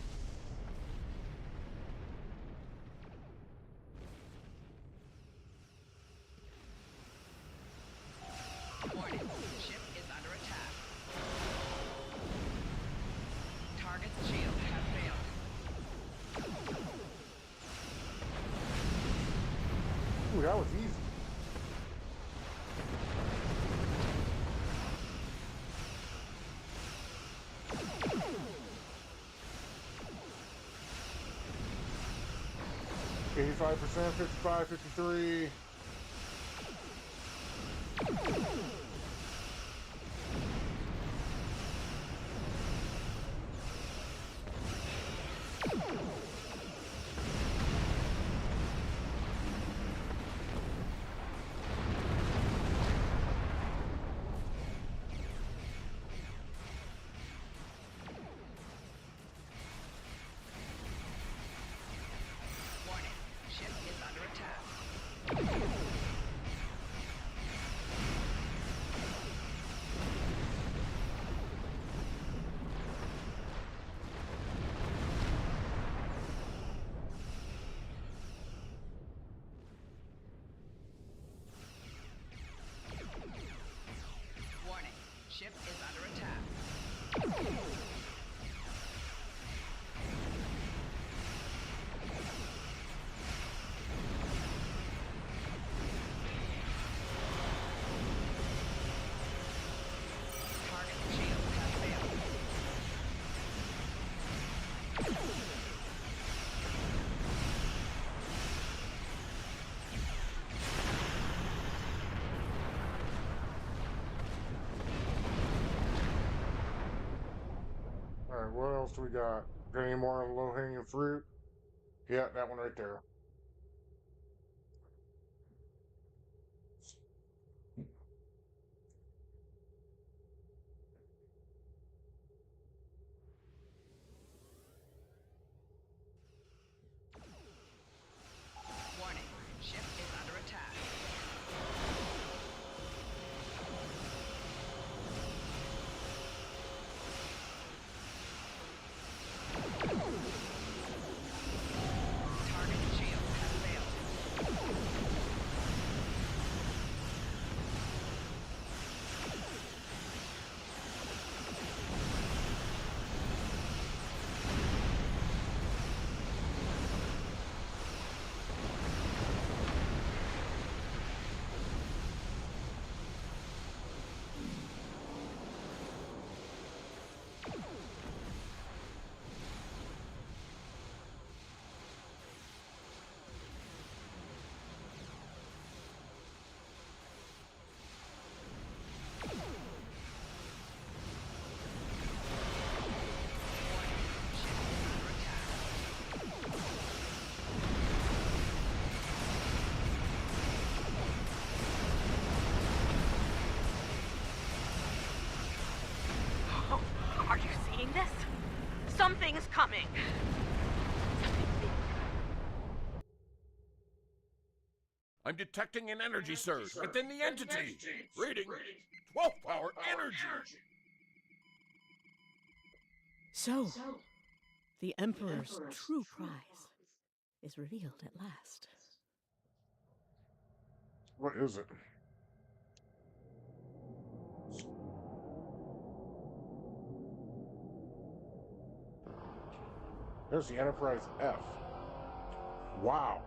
Warning, ship is under attack. Target's shields have failed. Ooh, that was easy. %, 55, 53. Alright, what else do we got? Got any more low-hanging fruit? Yeah, that one right there. Warning, ship is under attack. Target shield has failed. Are you seeing this? Something's coming. I'm detecting an energy surge within the entity. Reading 12 power energy. So, the Emperor's true prize is revealed at last. What is it? There's the Enterprise F. Wow.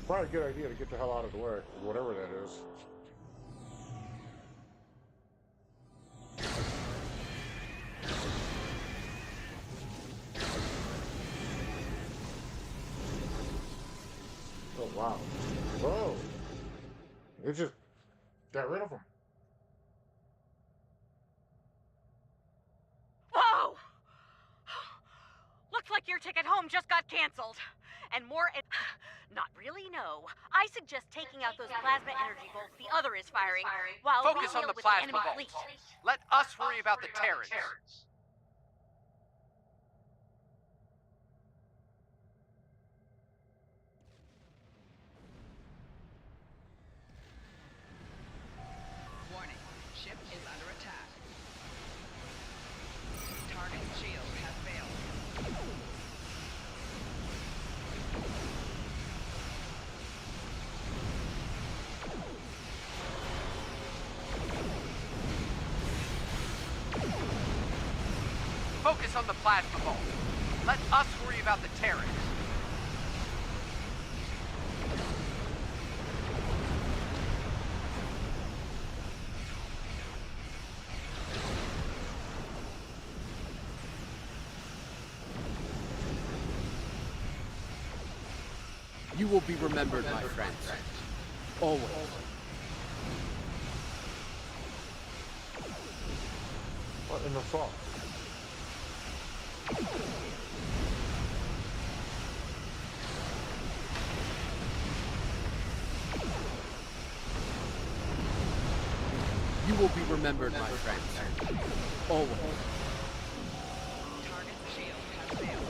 Probably a good idea to get the hell out of the way, whatever that is. Oh, wow. Whoa. It just got rid of him. Whoa! Looks like your ticket home just got canceled. And more not really, no. I suggest taking out those plasma energy bolts the other is firing while Focus we on deal the with plasma the enemy bolts. fleet. Let us worry about the Terrans. Warning, ship is under attack. Target shield has failed. Focus on the plasma bolt. Let us worry about the Terrans. You will be remembered, my friends. Always. What in the fuck? You will be remembered, my friends. Always. Target shield has failed.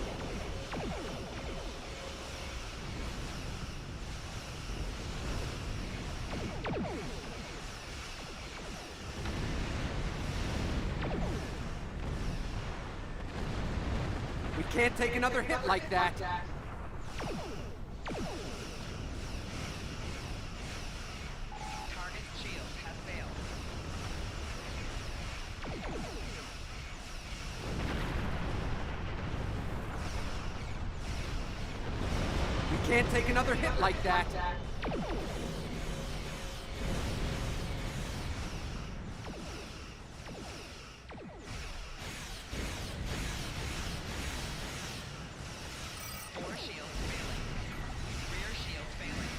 We can't take another hit like that. Target's shield has failed. We can't take another hit like that. Four shields failing. Rear shields failing.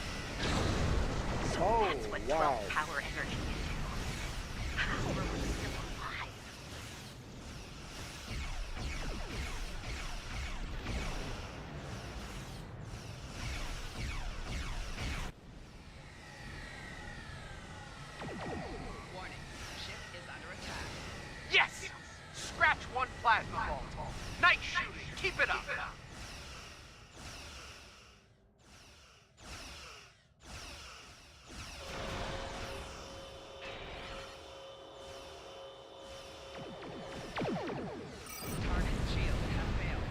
So that's what 12 power energy can do. How are we still alive? Warning. Ship is under attack. Yes! Scratch one plasma vault. Nice shooting. Keep it up. Target's shield has failed.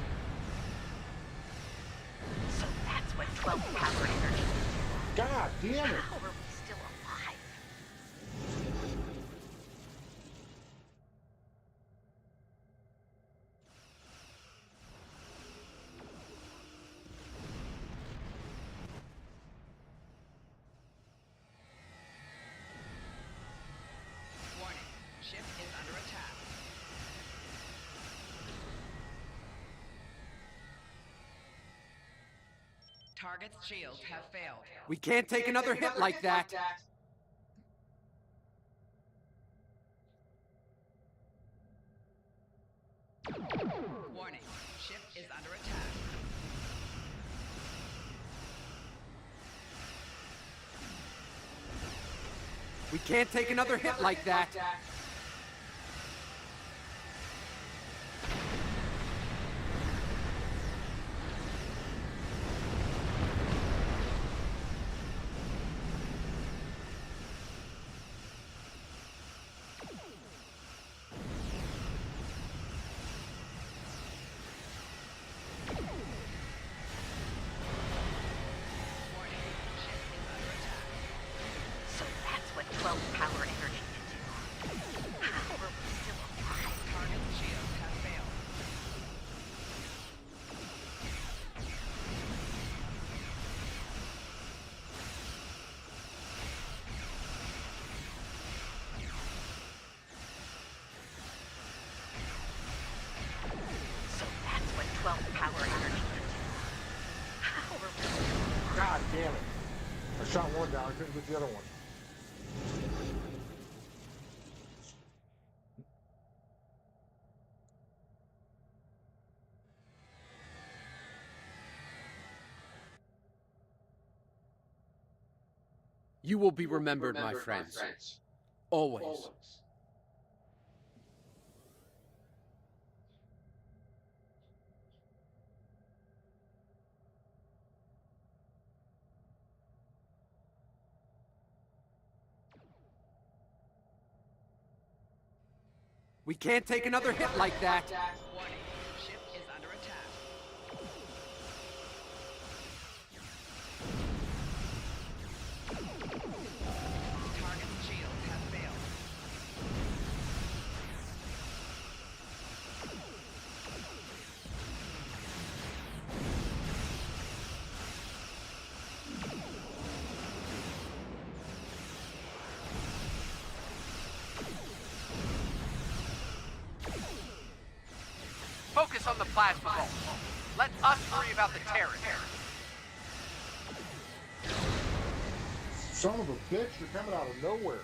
So that's what 12 power energy can do. God damn it! How are we still alive? Warning. Ship is under attack. Target's shields have failed. We can't take another hit like that. Warning. Ship is under attack. We can't take another hit like that. Warning. Ship is under attack. So that's what 12 power energy can do. How are we still alive? Target's shields have failed. So that's what 12 power energy can do. How are we still alive? God damn it! I shot one down. I couldn't get the other one. You will be remembered, my friends. Always. We can't take another hit like that. Warning. Ship is under attack. Target's shields have failed. Focus on the plasma vault. Let us worry about the terrorists. Son of a bitch, you're coming out of nowhere.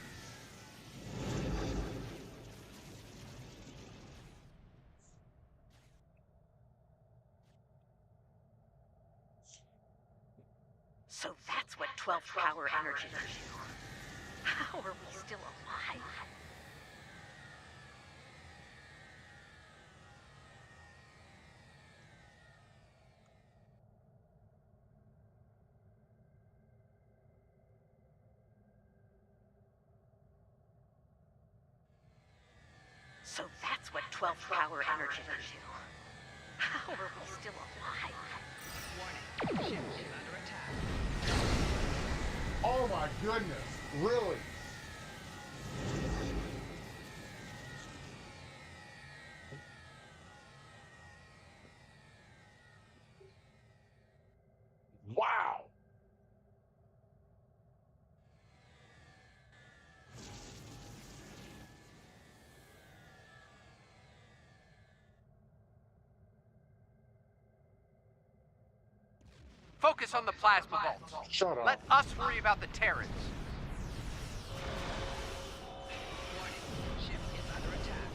So that's what 12 power energy can do. How are we still alive? So that's what 12 power energy can do. How are we goodness. Really? Wow. Focus on the plasma bolts. Shut up. Let us worry about the Terrans. Ship is under attack.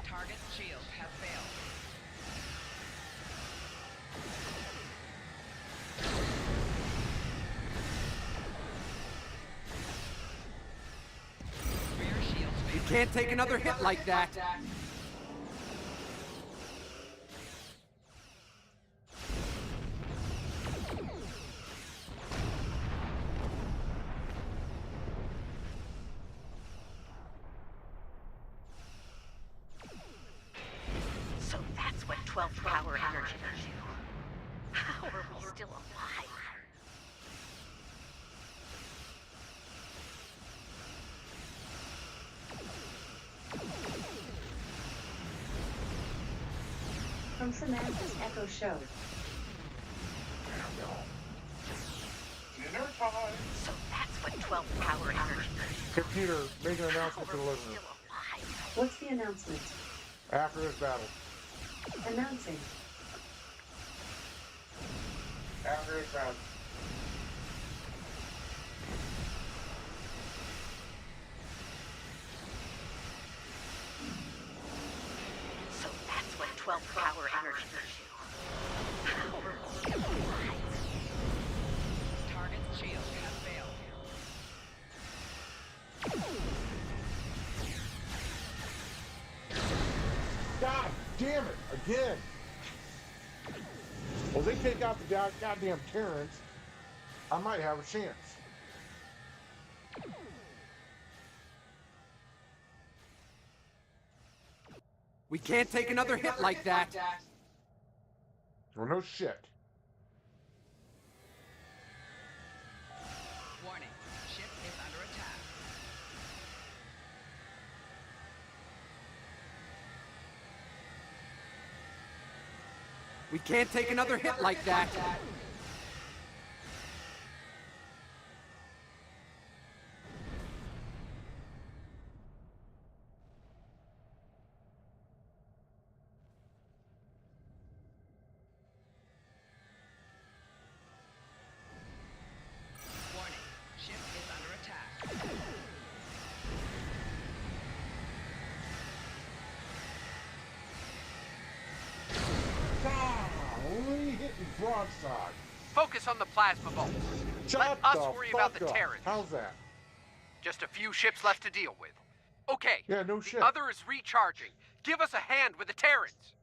Target shields have failed. Rear shields You failed. can't take another hit like that. So that's what 12 power energy does you. How are we still alive? From Samantha's Echo Show. Dinner time. So that's what 12 power energy does you. Computer, make an announcement to the listeners. What's the announcement? After this battle. Announcing. After this battle. So that's what 12 power energy does you. How are we still alive? Target's shields have failed. God damn it, again. Well, they take out the goddamn Terrans, I might have a chance. We can't take another hit like that. Well, no shit. Warning. Ship is under attack. We can't take another hit like that. Warning. Ship is under attack. Golly, hitting broadside. Focus on the plasma bolts. Shut Let us the worry about the fuck up. Terrans. How's that? Just a few ships left to deal with. Okay. Yeah, no shit. The other is recharging. Give us a hand with the Terrans.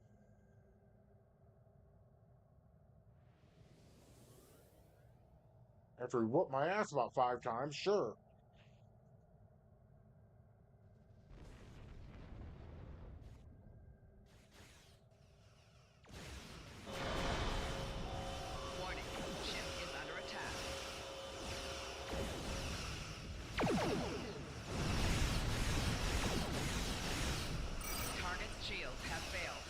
After he whooped my ass about 5 times, sure. Warning. Ship is under attack. Target's shields have failed.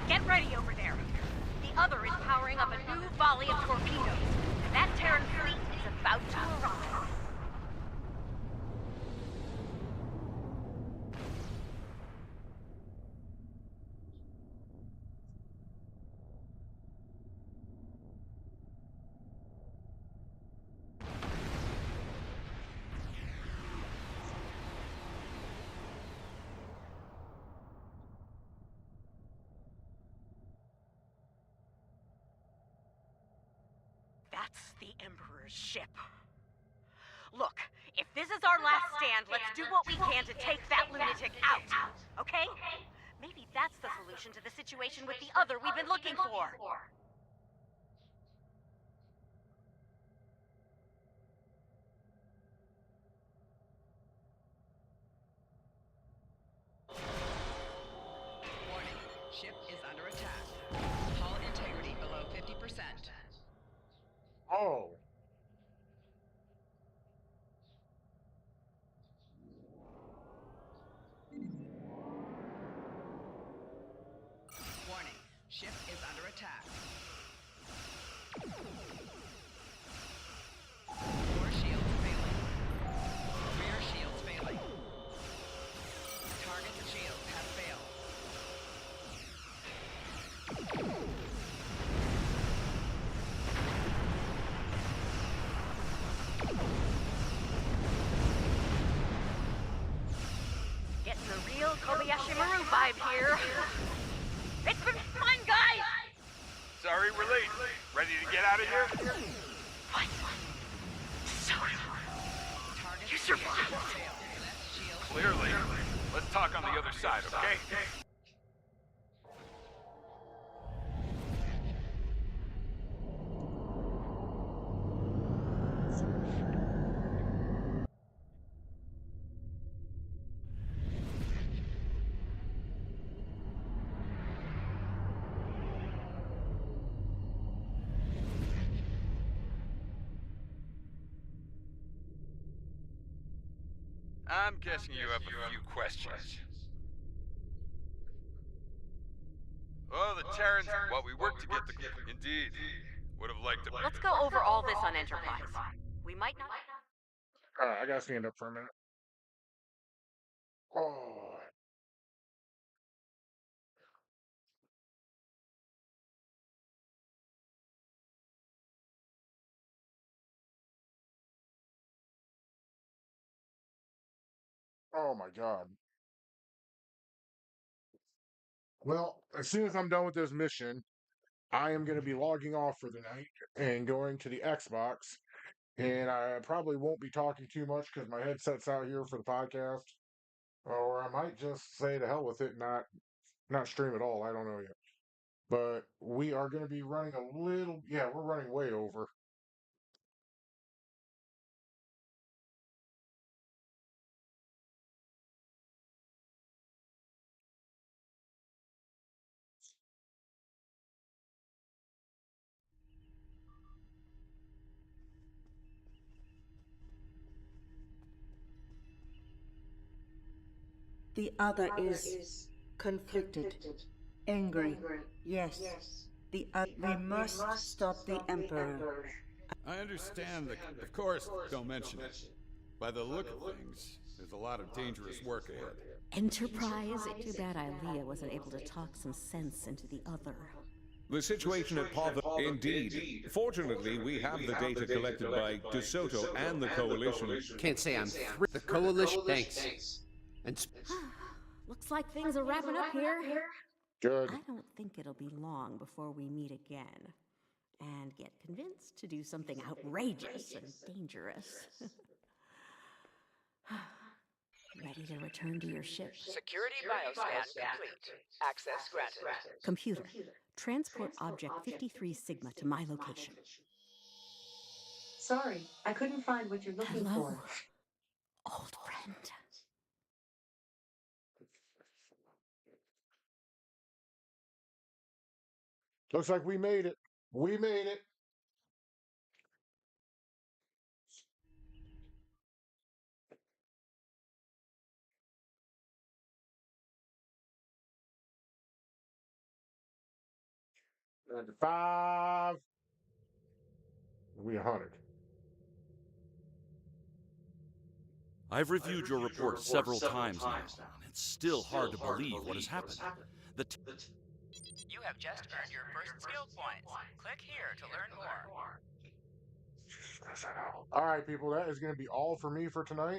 Get ready over there. The other is powering up a new volley of torpedoes, and that Terran fleet is about to arrive. That's the Emperor's ship. Look, if this is our last stand, let's do what we can to take that lunatic out, okay? Maybe that's the solution to the situation with the other we've been looking for. Warning, ship is under attack. Hull integrity below 50%. Oh. Warning, ship is under attack. Core shields failing. Rear shields failing. Target shields have failed. Getting the real Kobayashi Maru vibe here. It's been fun, guys! Sorry we're late. Ready to get out of here? What? So, you survived. Clearly. Let's talk on the other side, okay? I'm guessing you have a few questions. Oh, the Terrans, while we work to get the... Indeed. Would have liked to... Let's go over all this on Enterprise. We might not... Alright, I gotta stand up for a minute. Oh. Oh my god. Well, as soon as I'm done with this mission, I am going to be logging off for the night and going to the Xbox. And I probably won't be talking too much because my headset's out here for the podcast. Or I might just say to hell with it and not stream at all. I don't know yet. But we are going to be running a little... Yeah, we're running way over. The other is conflicted, angry. Yes. We must stop the Emperor. I understand that. Of course, don't mention it. By the look of things, there's a lot of dangerous work ahead. Enterprise? Too bad Ilea wasn't able to talk some sense into the other. The situation at Pava... Indeed. Fortunately, we have the data collected by DeSoto and the Coalition. Can't say I'm thrilled. The Coalition... Thanks. And... Looks like things are wrapping up here. Good. I don't think it'll be long before we meet again. And get convinced to do something outrageous and dangerous. Ready to return to your ship? Security bioscan complete. Access granted. Computer, transport object 53 Sigma to my location. Sorry, I couldn't find what you're looking Hello, for. old friend. Looks like we made it. We made it. And 5. We 100. I've reviewed your report several times now, and it's still hard to believe what has happened. You have just earned your first skill points. Click here to learn more. All right, people, that is going to be all for me for tonight.